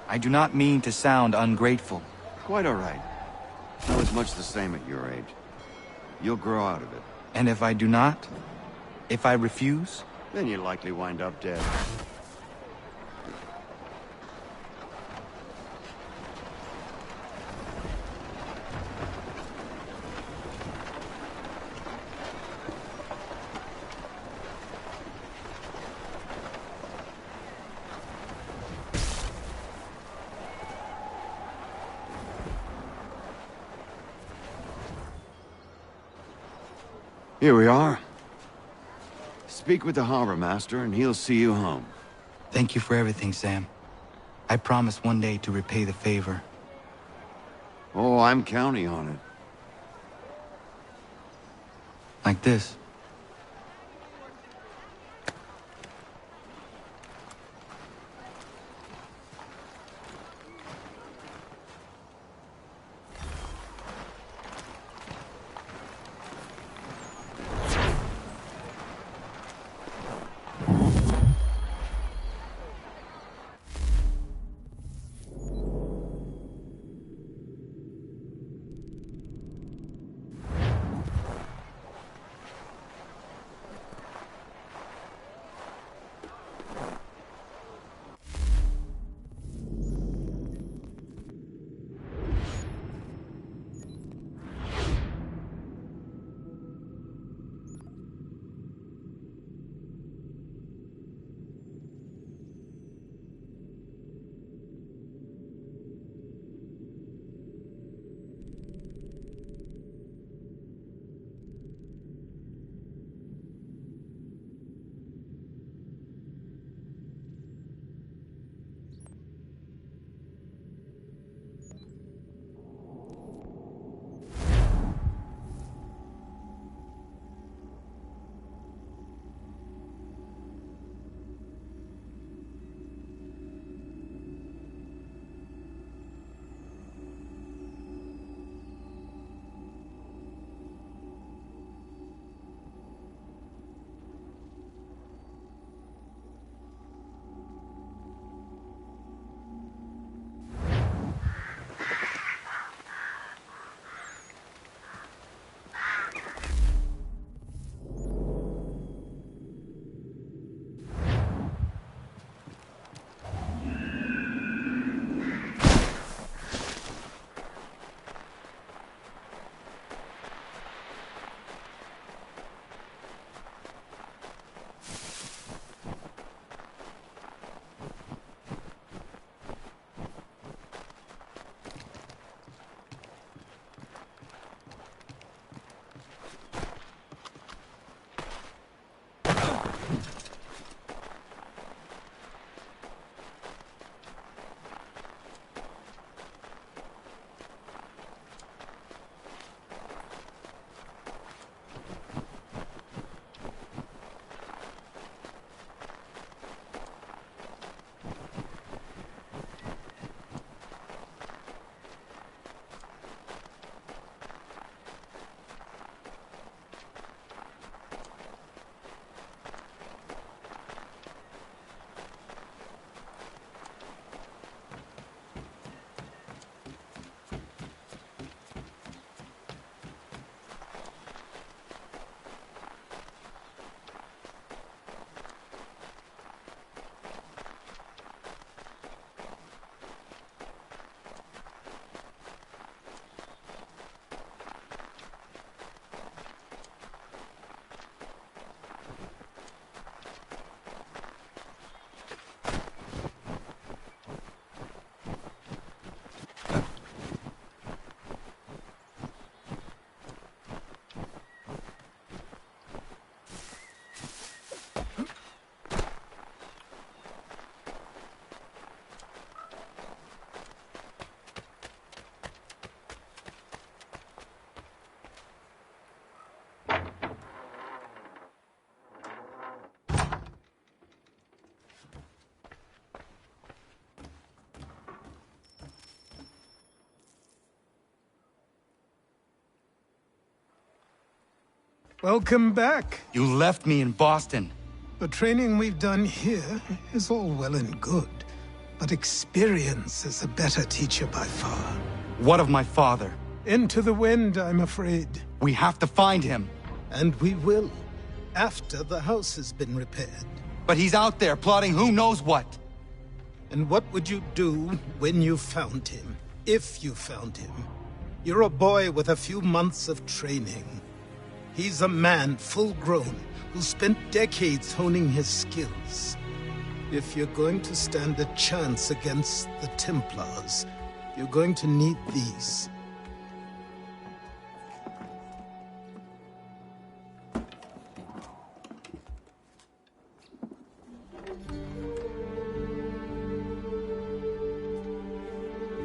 I do not mean to sound ungrateful. Quite all right. I was much the same at your age. You'll grow out of it. And if I do not? If I refuse? Then you'll likely wind up dead. Here we are. Speak with the harbor master and he'll see you home. Thank you for everything, Sam. I promise one day to repay the favor. Oh, I'm counting on it. Like this. Welcome back. You left me in Boston. The training we've done here is all well and good, but experience is a better teacher by far. What of my father? Into the wind, I'm afraid. We have to find him. And we will, after the house has been repaired. But he's out there plotting who knows what. And what would you do when you found him? If you found him? You're a boy with a few months of training. He's a man full grown who spent decades honing his skills. If you're going to stand a chance against the Templars, you're going to need these.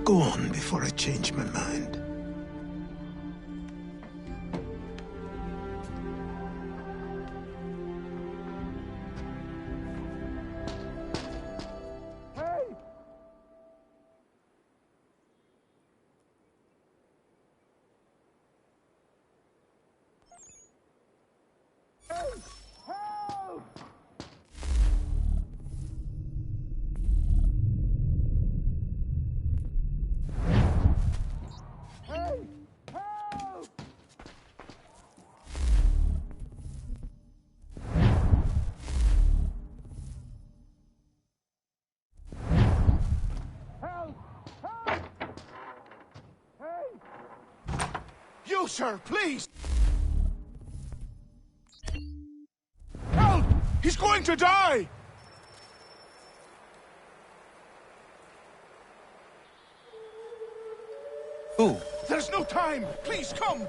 Go on before I change my mind. You, sir, please! Help! He's going to die! Who? There's no time! Please, come!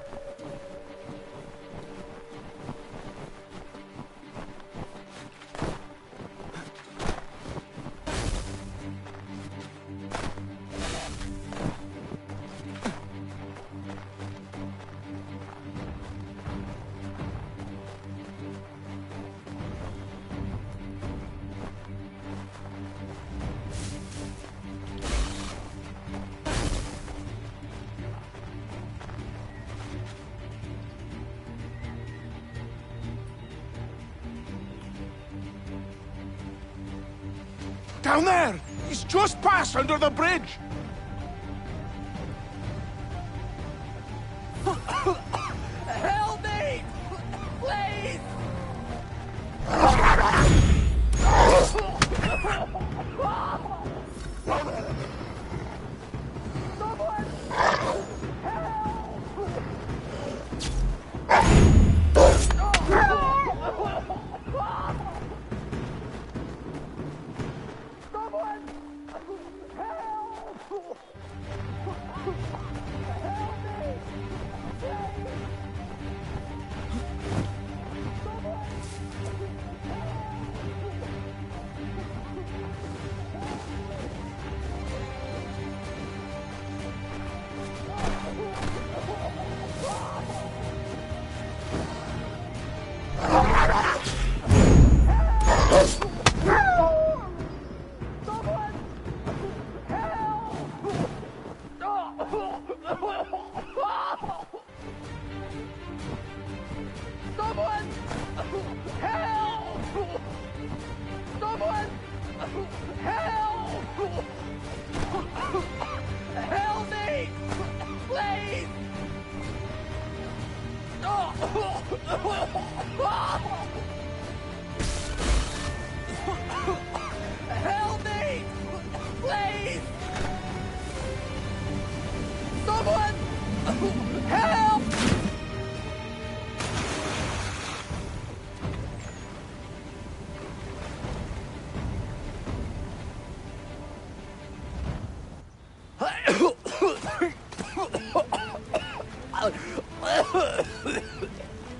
Down there! He's just passed under the bridge! Help me! Please! Help me! Please! Someone! Help!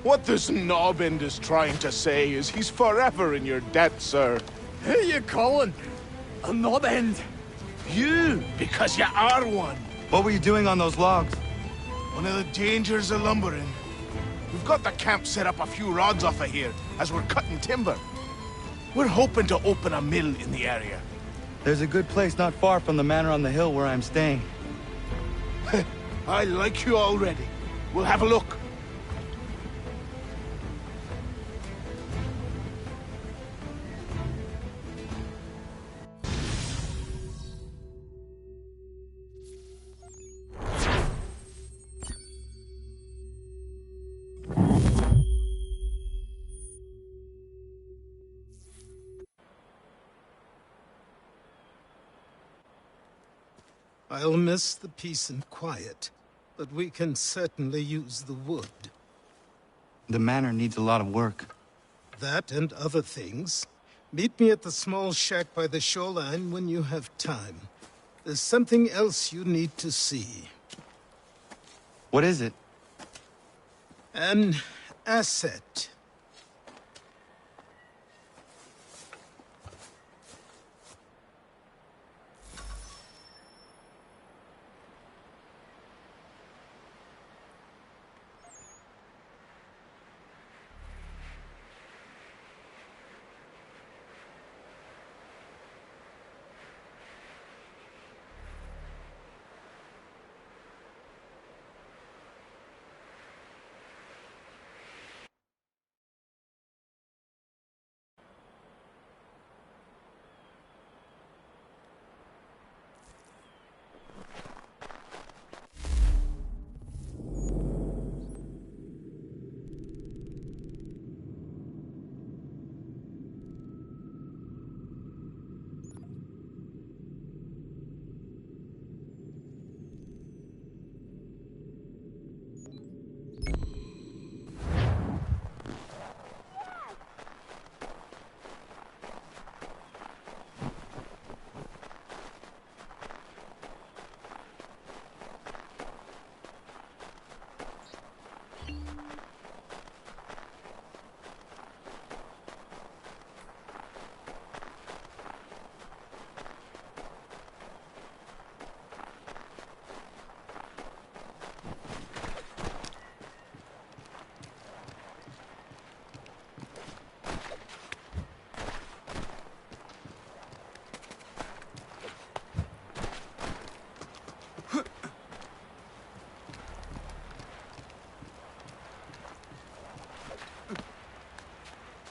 What this knobend is trying to say is he's forever in your debt, sir. Who you calling? A knobend? You, because you are one. What were you doing on those logs? One of the dangers of lumbering. We've got the camp set up a few rods off of here, as we're cutting timber. We're hoping to open a mill in the area. There's a good place not far from the manor on the hill where I'm staying. I like you already. We'll have a look. I'll miss the peace and quiet, but we can certainly use the wood. The manor needs a lot of work. That and other things. Meet me at the small shack by the shoreline when you have time. There's something else you need to see. What is it? An asset.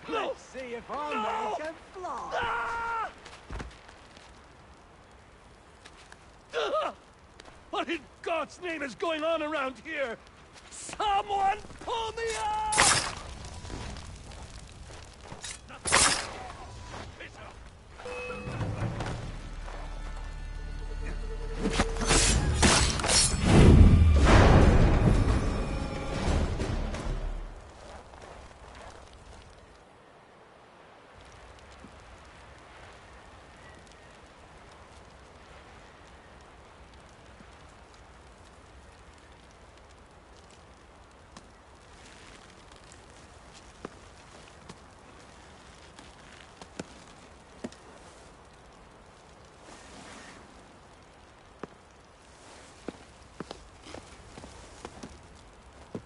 Let's see if our man can fly. What in God's name is going on around here? Someone pull me up!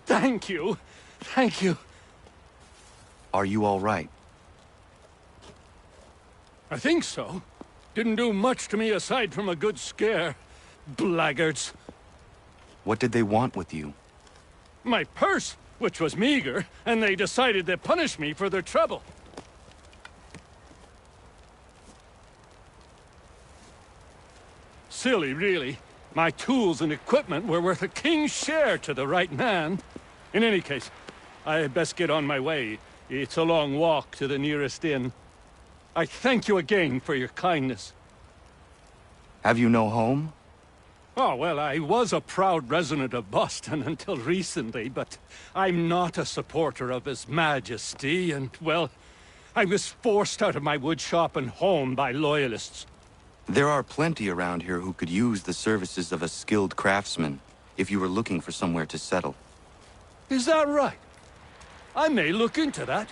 Thank you. Thank you. Are you all right? I think so. Didn't do much to me aside from a good scare. Blackguards. What did they want with you? My purse, which was meager, and they decided to punish me for their trouble. Silly, really. My tools and equipment were worth a king's share to the right man. In any case, I had best get on my way. It's a long walk to the nearest inn. I thank you again for your kindness. Have you no home? Oh, well, I was a proud resident of Boston until recently, but I'm not a supporter of His Majesty, and, well, I was forced out of my woodshop and home by loyalists. There are plenty around here who could use the services of a skilled craftsman, if you were looking for somewhere to settle. Is that right? I may look into that.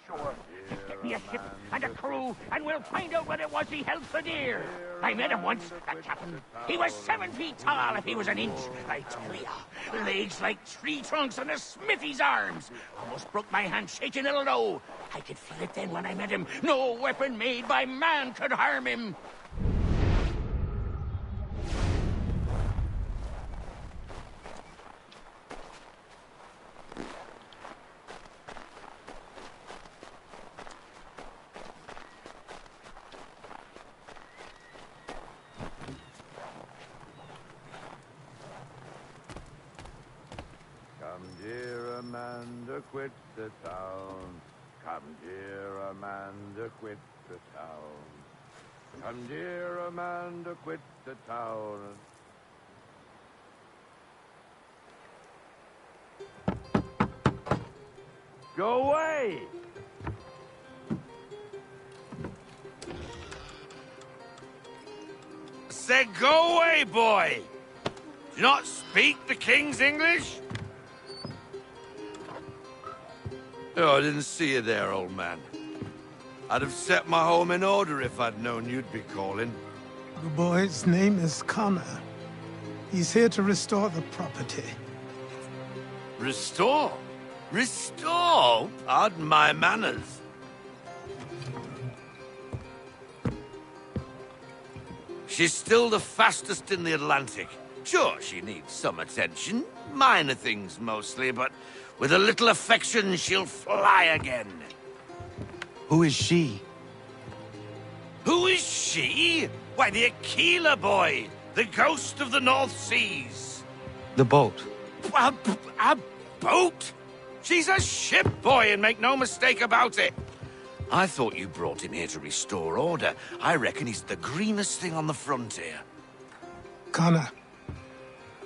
Sure. Get me a ship and a crew, and we'll find out what it was he held so dear. I met him once, that captain. He was 7 feet tall if he was an inch. I tell ya, legs like tree trunks and a smithy's arms. Almost broke my hand shaking it'll know. I could feel it then when I met him. No weapon made by man could harm him. Come, dear Amanda, quit the town. Come, dear Amanda, quit the town. Come, dear Amanda, quit the town. Go away! Said go away, boy! Do you not speak the King's English? Oh, I didn't see you there, old man. I'd have set my home in order if I'd known you'd be calling. The boy's name is Connor. He's here to restore the property. Restore? Restore? Pardon my manners. She's still the fastest in the Atlantic. Sure, she needs some attention. Minor things mostly, but with a little affection, she'll fly again. Who is she? Who is she? Why, the Aquila boy, the ghost of the North Seas. The boat. A boat? She's a ship, boy, and make no mistake about it. I thought you brought him here to restore order. I reckon he's the greenest thing on the frontier. Connor,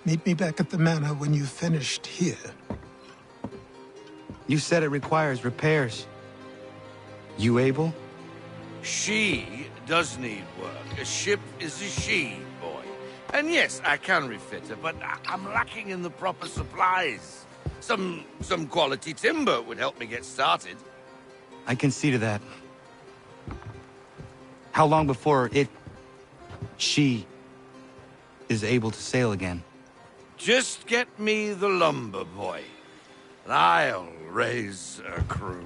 meet me back at the manor when you've finished here. You said it requires repairs. You able? She does need work. A ship is a she, boy. And yes, I can refit her, but I'm lacking in the proper supplies. Some quality timber would help me get started. I can see to that. How long before she is able to sail again? Just get me the lumber, boy. And I'll raise a crew.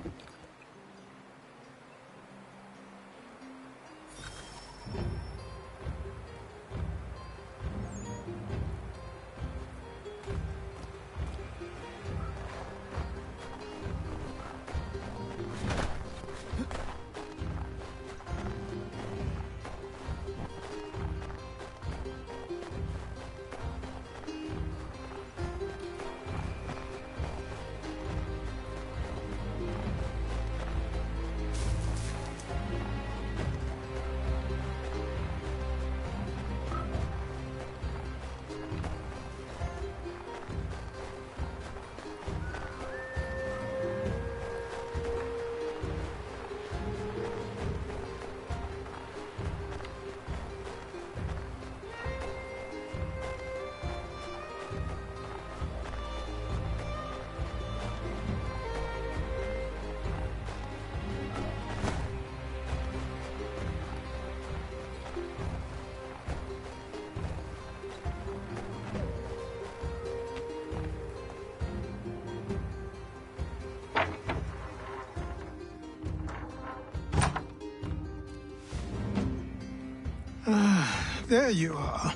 There you are.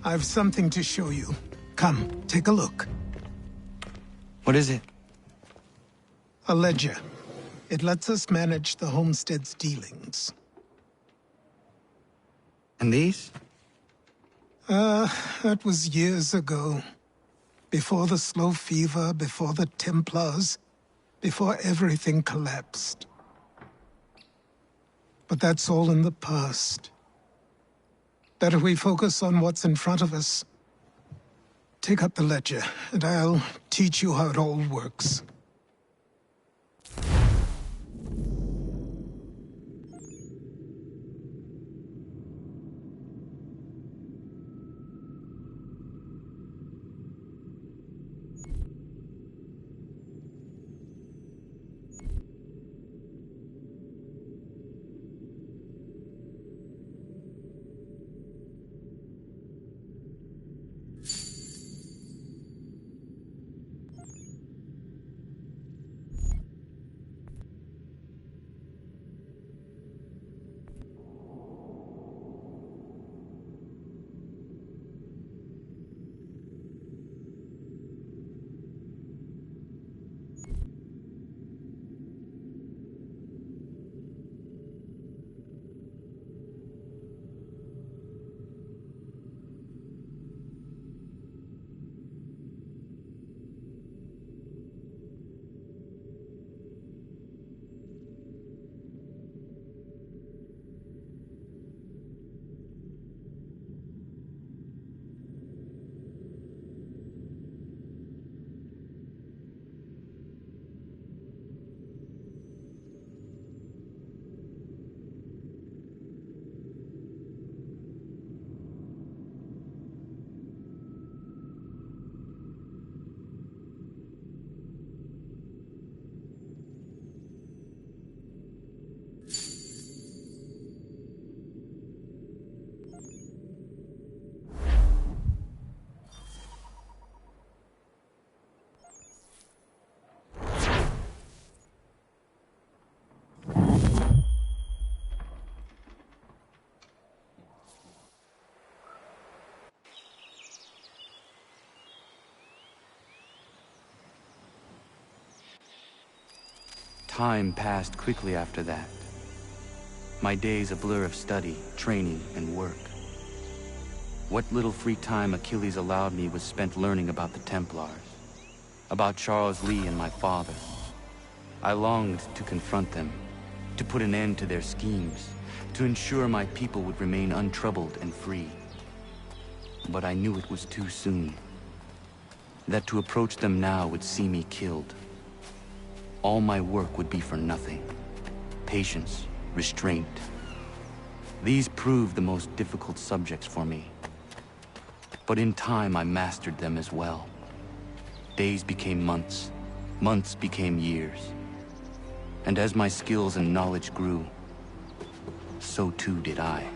I've something to show you. Come, take a look. What is it? A ledger. It lets us manage the homestead's dealings. And these? That was years ago. Before the slow fever, before the Templars, before everything collapsed. But that's all in the past. Better we focus on what's in front of us. Take up the ledger, and I'll teach you how it all works. Time passed quickly after that. My days a blur of study, training, and work. What little free time Achilles allowed me was spent learning about the Templars, about Charles Lee and my father. I longed to confront them, to put an end to their schemes, to ensure my people would remain untroubled and free. But I knew it was too soon, that to approach them now would see me killed. All my work would be for nothing. Patience, restraint. These proved the most difficult subjects for me. But in time, I mastered them as well. Days became months, months became years. And as my skills and knowledge grew, so too did I.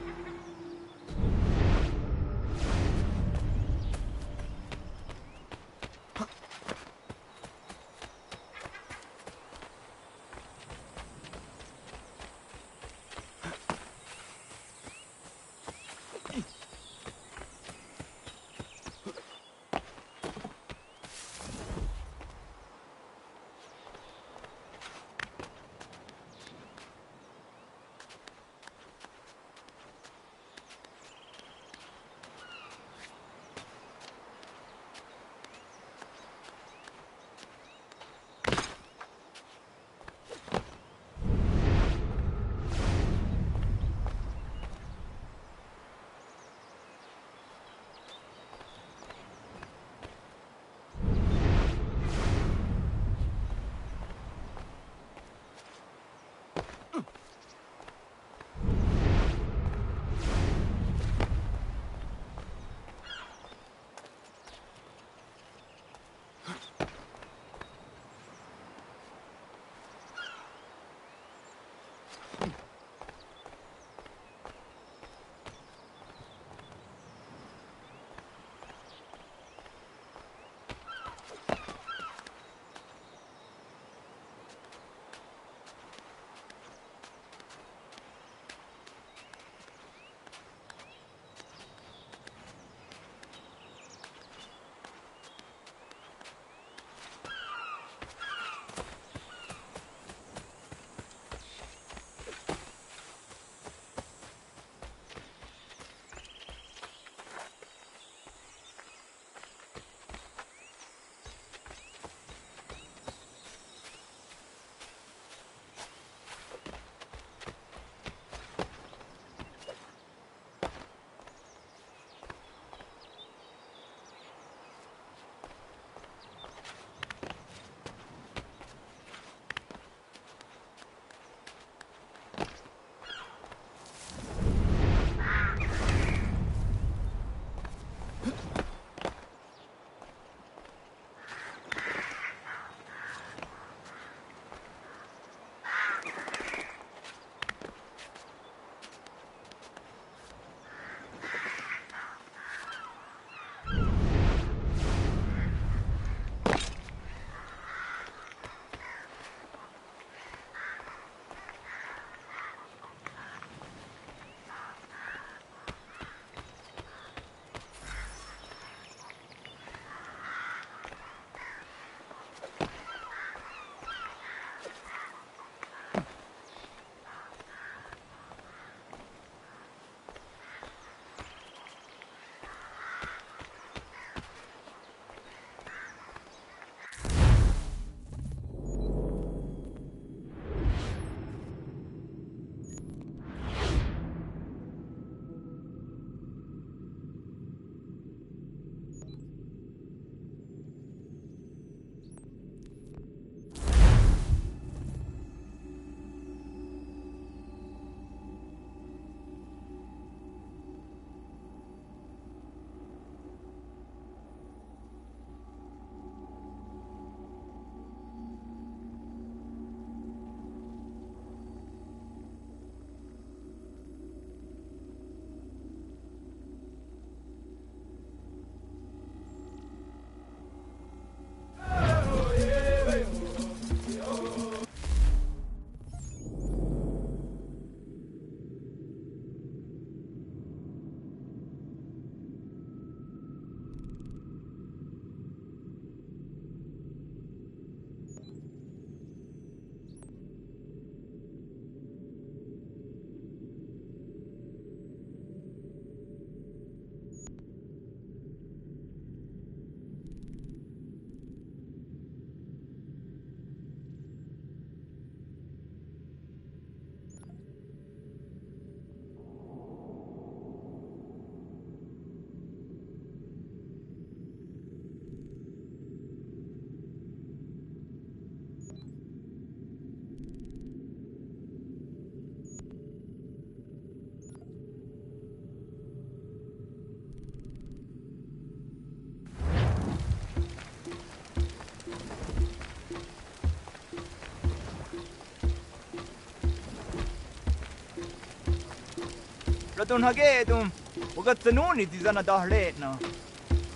Radun hagedum. Ugatsanuni dizana dahletna.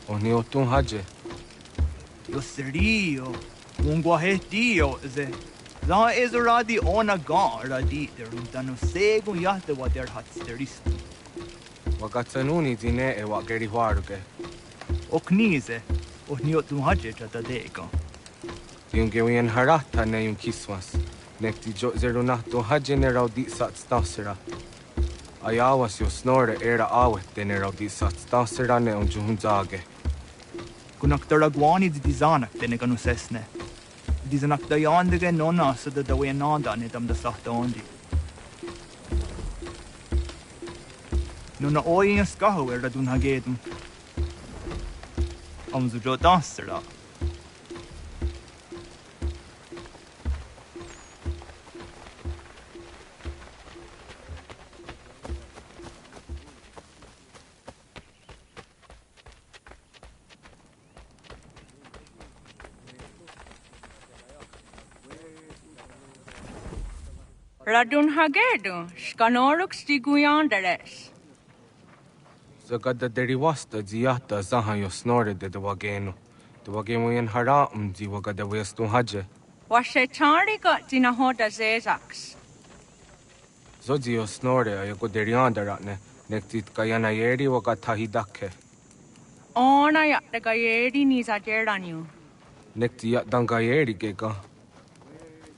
Oni otun haje. Yo serio. Ungwa hetio ze. Za ezoradi ona gara di derundano segun yahte wa der hat steris. Wagatsanuni dine e wageri huaruge. Oknize. Oni otun haje chata deka. Tiungewien harata ne yung kiswas. Nekti jo zerunahto haje ne raudi sat stasera. Ayawas yo snore era awet ne raudi sat stasera ne un juhunzage. Kunaktara gwani di dizanak tene kanu sesne. Dizanak da yandige nonna så da we nanda ne dam da sahta ondi. Nonna oi en skahu er da dun hagedum. Amzu jo dasera. Radun hagedu, skanoruk stiguyanderes. Zagada deriwasta ziata zahan yo snore de wageno. De wagemo hara di wagada westun haje. Washe tarika dinahoda zezax. Zodzi yo snore ayago deriandaratne. Nektit kayana yeri wagatahidake. Ona ya de gayeri ni zajeranu. Nekti ya dangayeri gega.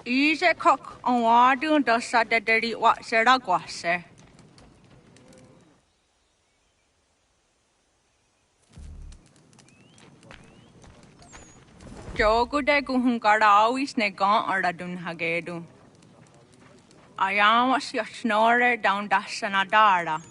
Ise kok on wadu dosa de deri wa seragwase. Jogu de guhunkara awis ne gan aradun hagedu. Ayamas yosnore down dasanadara.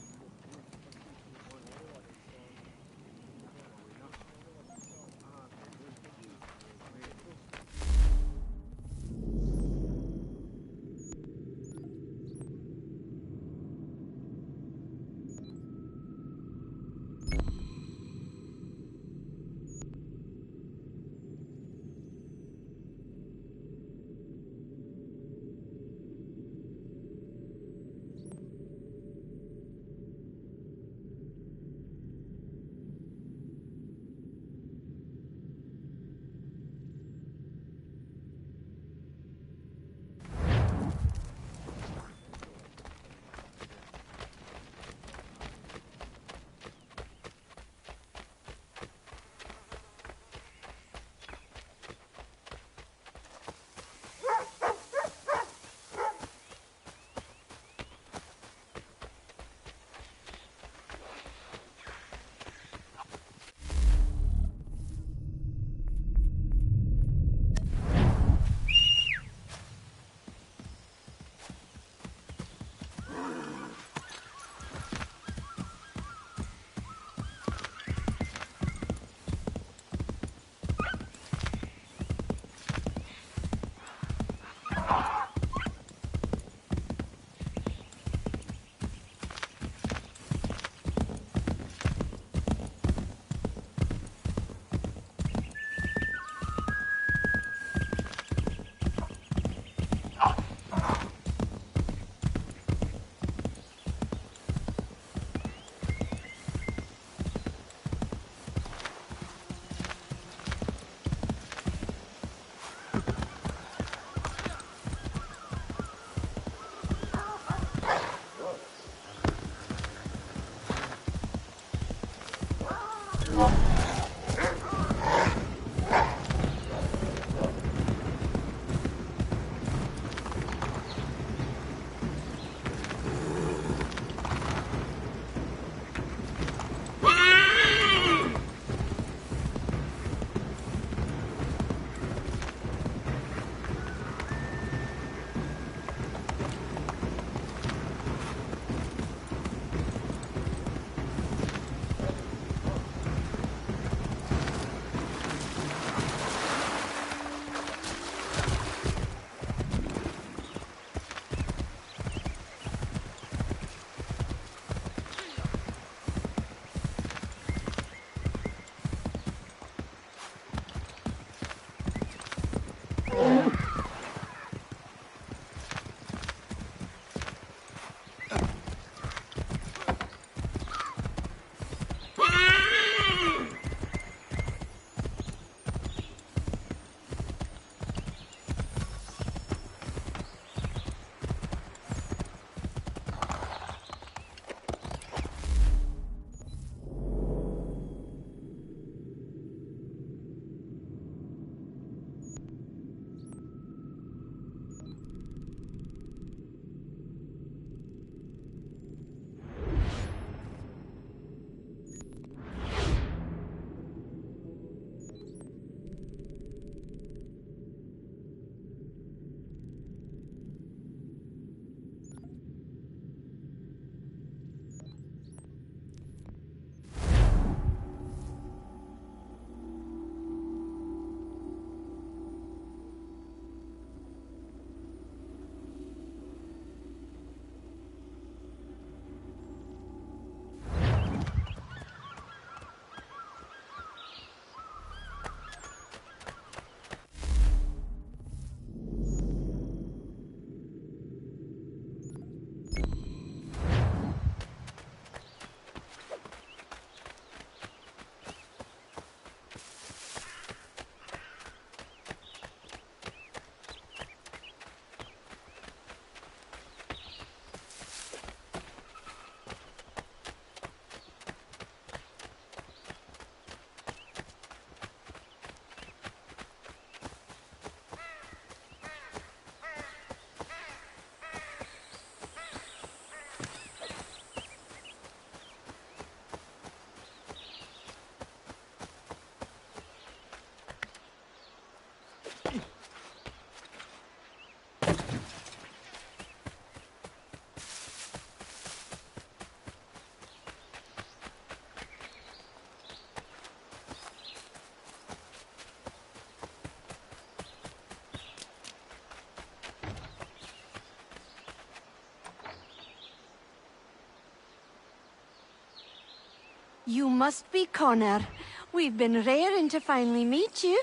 You must be Connor. We've been raring to finally meet you.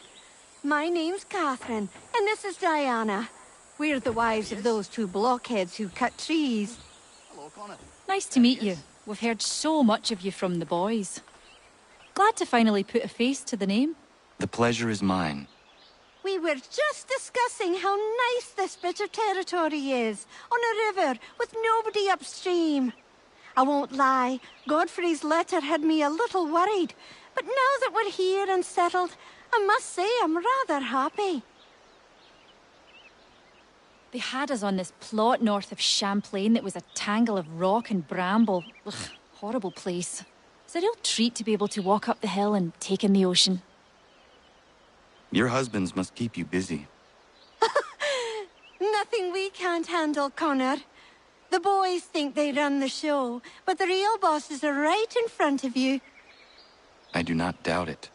My name's Catherine, and this is Diana. We're the wives of those two blockheads who cut trees. Hello, Connor. Nice to meet you. We've heard so much of you from the boys. Glad to finally put a face to the name. The pleasure is mine. We were just discussing how nice this bit of territory is, on a river with nobody upstream. I won't lie, Godfrey's letter had me a little worried, but now that we're here and settled, I must say I'm rather happy. They had us on this plot north of Champlain that was a tangle of rock and bramble. Ugh, horrible place. It's a real treat to be able to walk up the hill and take in the ocean. Your husbands must keep you busy. Nothing we can't handle, Connor. The boys think they run the show, but the real bosses are right in front of you. I do not doubt it.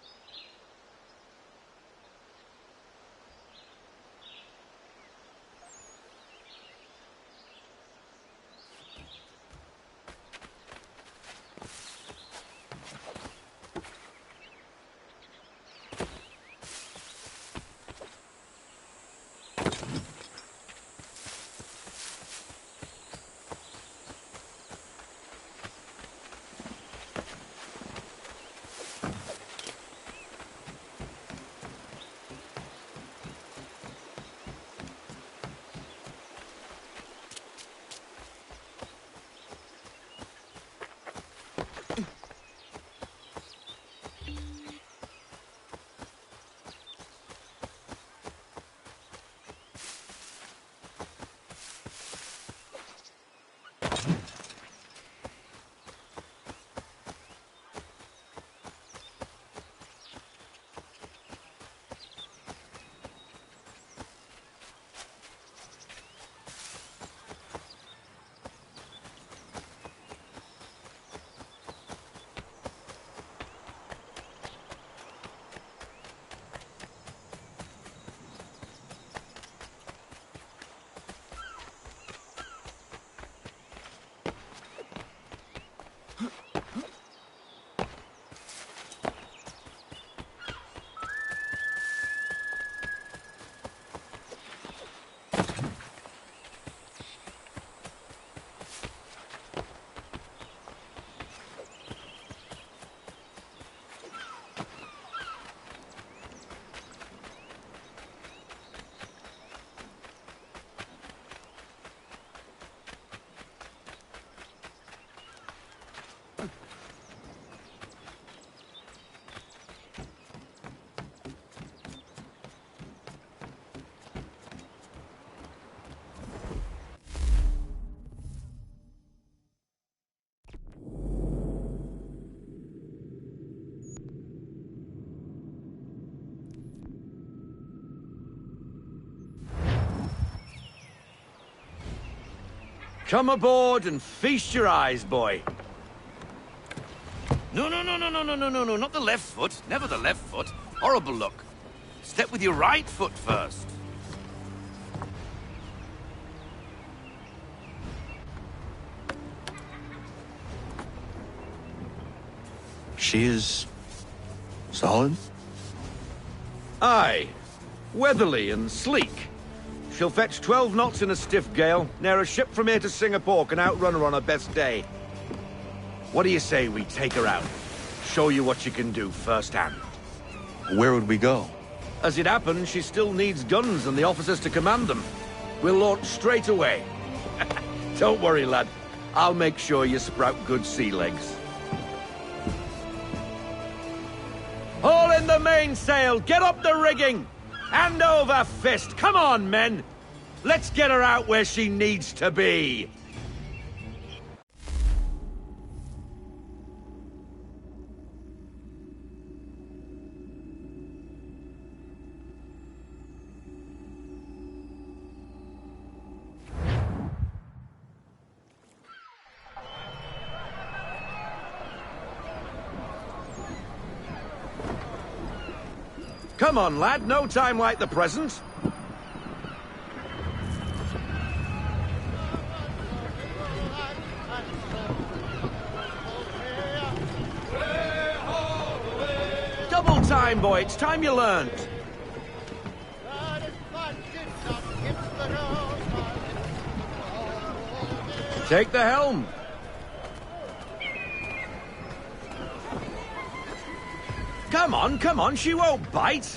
Come aboard and feast your eyes, boy. No, not the left foot. Never the left foot. Horrible look. Step with your right foot first. She is solid? Aye. Weatherly and sleek. She'll fetch 12 knots in a stiff gale. Ne'er a ship from here to Singapore can outrun her on her best day. What do you say we take her out? Show you what she can do firsthand. Where would we go? As it happens, she still needs guns and the officers to command them. We'll launch straight away. Don't worry, lad. I'll make sure you sprout good sea legs. Haul in the mainsail! Get up the rigging! Hand over fist! Come on, men! Let's get her out where she needs to be! Come on, lad. No time like the present. time, boy. It's time you learned. Take the helm. Come on, she won't bite.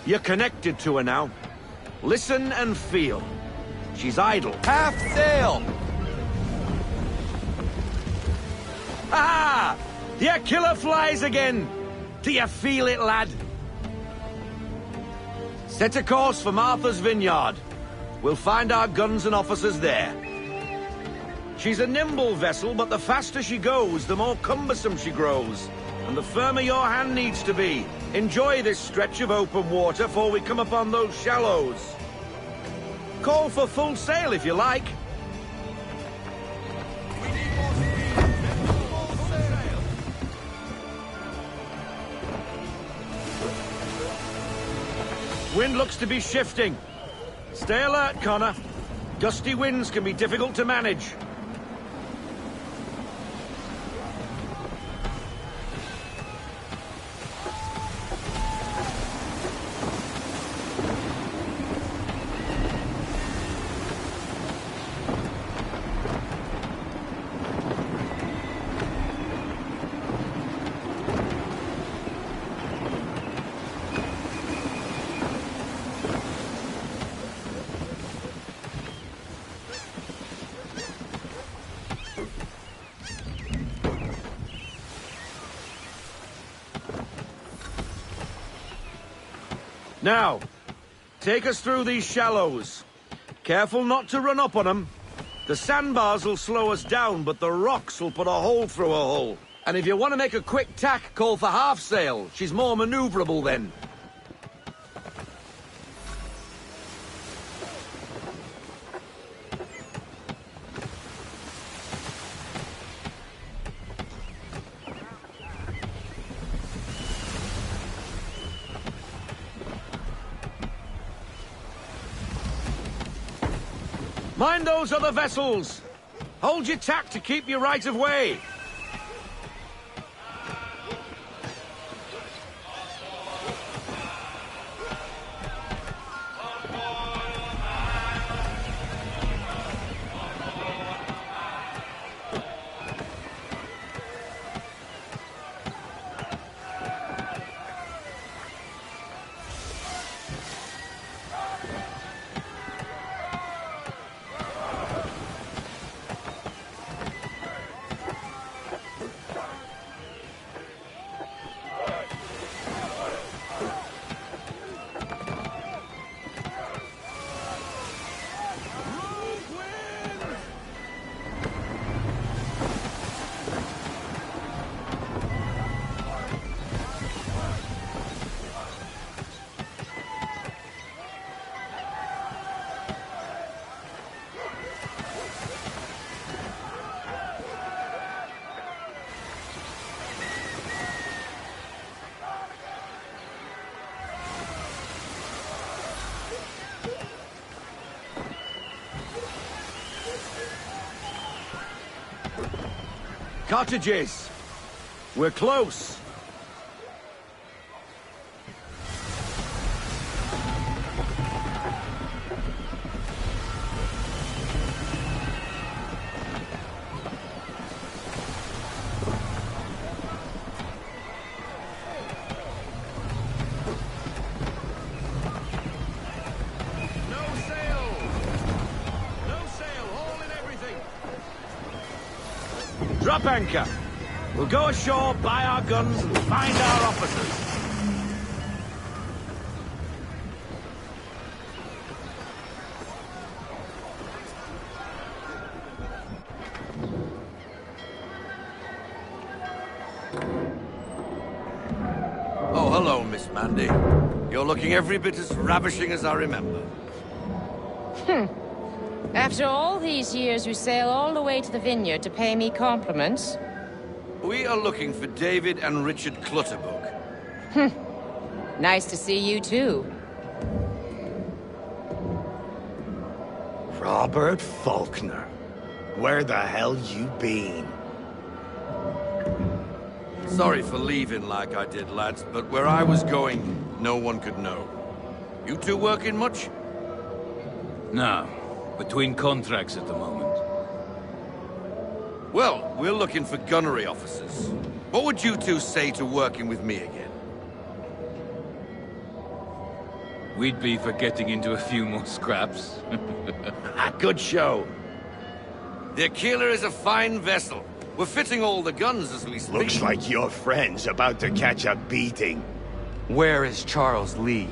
You're connected to her now. Listen and feel. She's idle. Half sail! Ah! Your killer flies again! Do you feel it, lad? Set a course for Martha's Vineyard. We'll find our guns and officers there. She's a nimble vessel, but the faster she goes, the more cumbersome she grows. And the firmer your hand needs to be. Enjoy this stretch of open water before we come upon those shallows. Call for full sail if you like. Wind looks to be shifting. Stay alert, Connor. Gusty winds can be difficult to manage. Now, take us through these shallows. Careful not to run up on them. The sandbars will slow us down, but the rocks will put a hole through a hole. And if you want to make a quick tack, call for half sail. She's more maneuverable then. Mind those other vessels! Hold your tack to keep your right of way! Cottages! We're close! Drop anchor. We'll go ashore, buy our guns, and find our officers. Oh, hello, Miss Mandy. You're looking every bit as ravishing as I remember. After all these years, you sail all the way to the vineyard to pay me compliments? We are looking for David and Richard Clutterbuck. Nice to see you, too. Robert Faulkner. Where the hell you been? Sorry for leaving like I did, lads, but where I was going, no one could know. You two working much? No. Between contracts at the moment. Well, we're looking for gunnery officers. What would you two say to working with me again? We'd be for getting into a few more scraps. Good show. The Aquila is a fine vessel. We're fitting all the guns as we speak. Looks like your friend's about to catch a beating. Where is Charles Lee?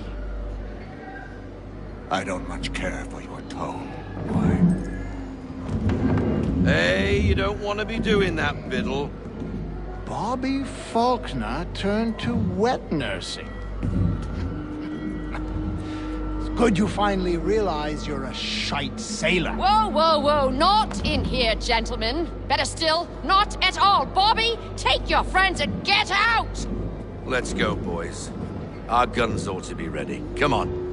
I don't much care for your tone. Hey, you don't want to be doing that, Biddle. Bobby Faulkner turned to wet nursing. It's good you finally realize you're a shite sailor. Whoa, whoa, whoa, not in here, gentlemen. Better still, not at all. Bobby, take your friends and get out! Let's go, boys. Our guns ought to be ready. Come on.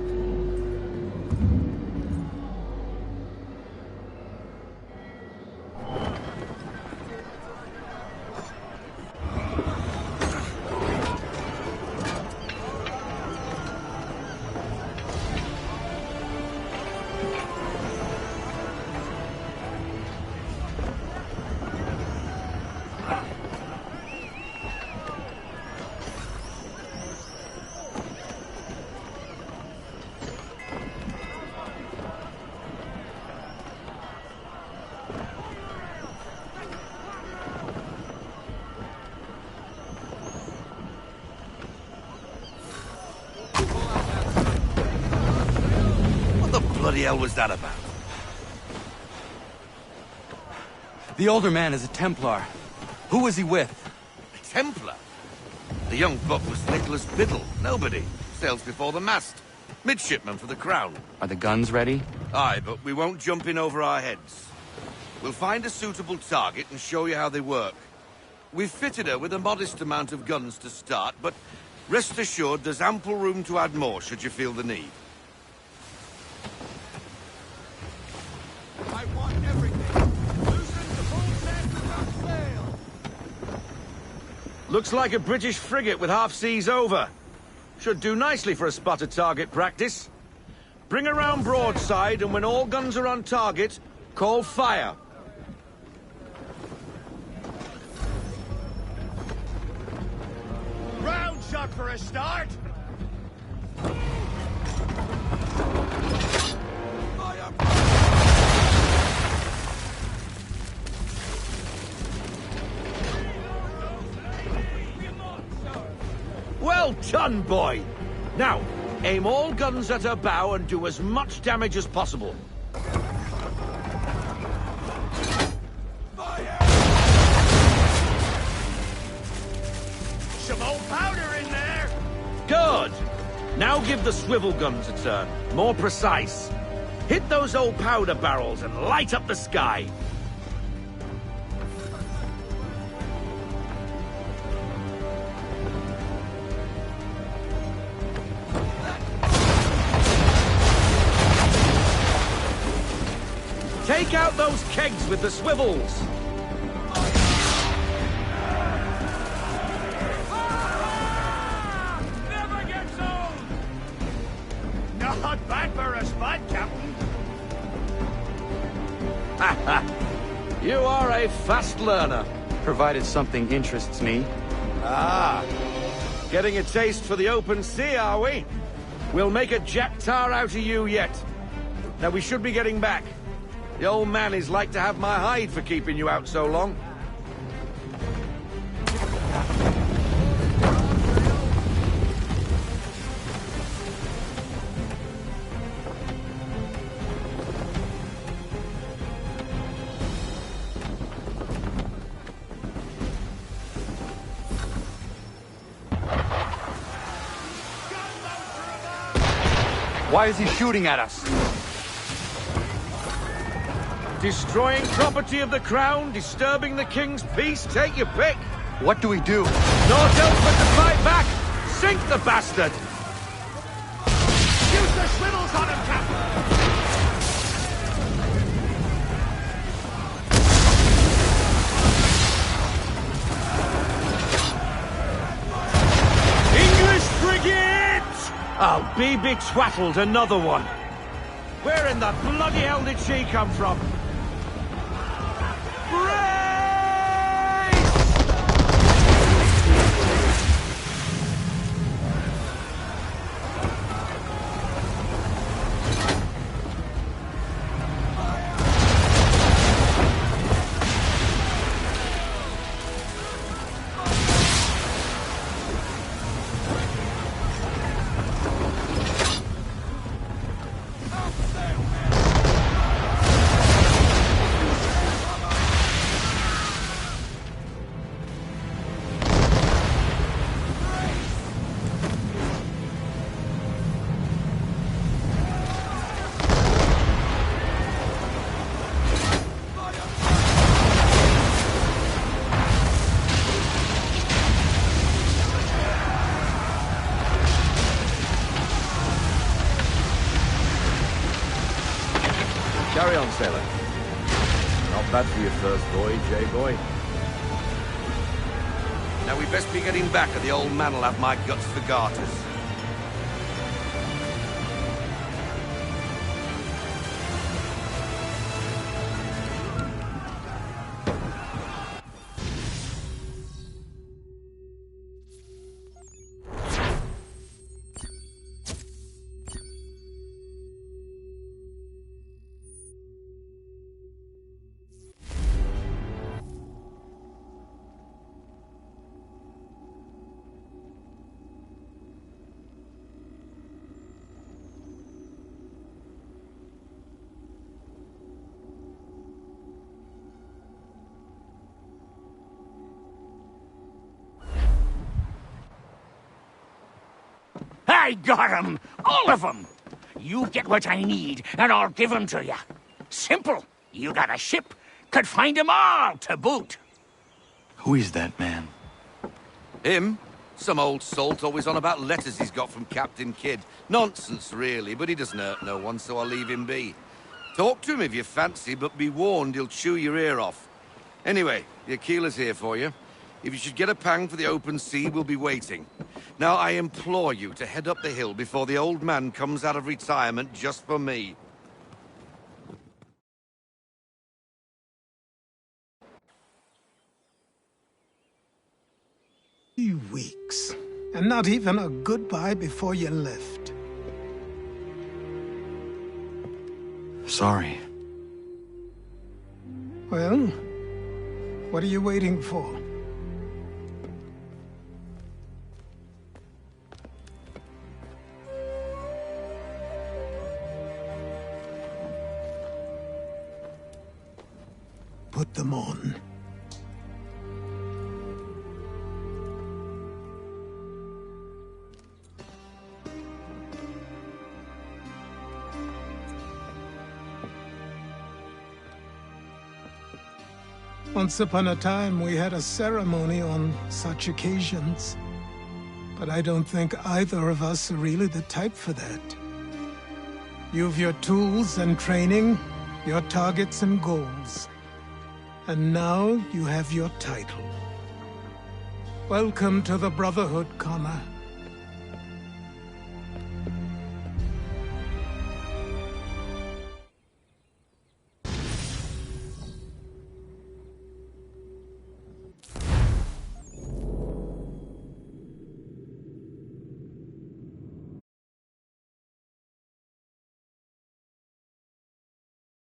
What the hell was that about? The older man is a Templar. Who was he with? A Templar? The young buck was Nicholas Biddle. Nobody. Sails before the mast. Midshipman for the Crown. Are the guns ready? Aye, but we won't jump in over our heads. We'll find a suitable target and show you how they work. We've fitted her with a modest amount of guns to start, but rest assured there's ample room to add more should you feel the need. I want everything. Loosen the full set without fail. Looks like a British frigate with half seas over. Should do nicely for a spotted target practice. Bring around broadside, and when all guns are on target, call fire. Round shot for a start. Well done, boy! Now, aim all guns at her bow and do as much damage as possible. Some old powder in there. Good! Now give the swivel guns a turn. More precise. Hit those old powder barrels and light up the sky. Take out those kegs with the swivels! Never gets old. Not bad for a spot, Captain. You are a fast learner. Provided something interests me. Ah, getting a taste for the open sea, are we? We'll make a jack tar out of you yet. Now we should be getting back. The old man is like to have my hide for keeping you out so long. Why is he shooting at us? Destroying property of the Crown, disturbing the King's peace, take your pick. What do we do? Naught else but to fight back. Sink the bastard. Use the swivels on him, Captain. Oh, be twaddled, another one. Where in the bloody hell did she come from? Carry on, sailor. Not bad for your first voyage, eh, boy? Now we best be getting back, or the old man'll have my guts for garters. I got 'em! All of 'em! You get what I need, and I'll give 'em to you. Simple. You got a ship, could find 'em all to boot. Who is that man? Him? Some old salt always on about letters he's got from Captain Kidd. Nonsense, really, but he doesn't hurt no one, so I'll leave him be. Talk to him if you fancy, but be warned he'll chew your ear off. Anyway, the Aquila's here for you. If you should get a pang for the open sea, we'll be waiting. Now, I implore you to head up the hill before the old man comes out of retirement just for me. 3 weeks, and not even a goodbye before you left. Sorry. Well, what are you waiting for? Put them on. Once upon a time, we had a ceremony on such occasions. But I don't think either of us are really the type for that. You've your tools and training, your targets and goals. And now you have your title. Welcome to the Brotherhood, Connor.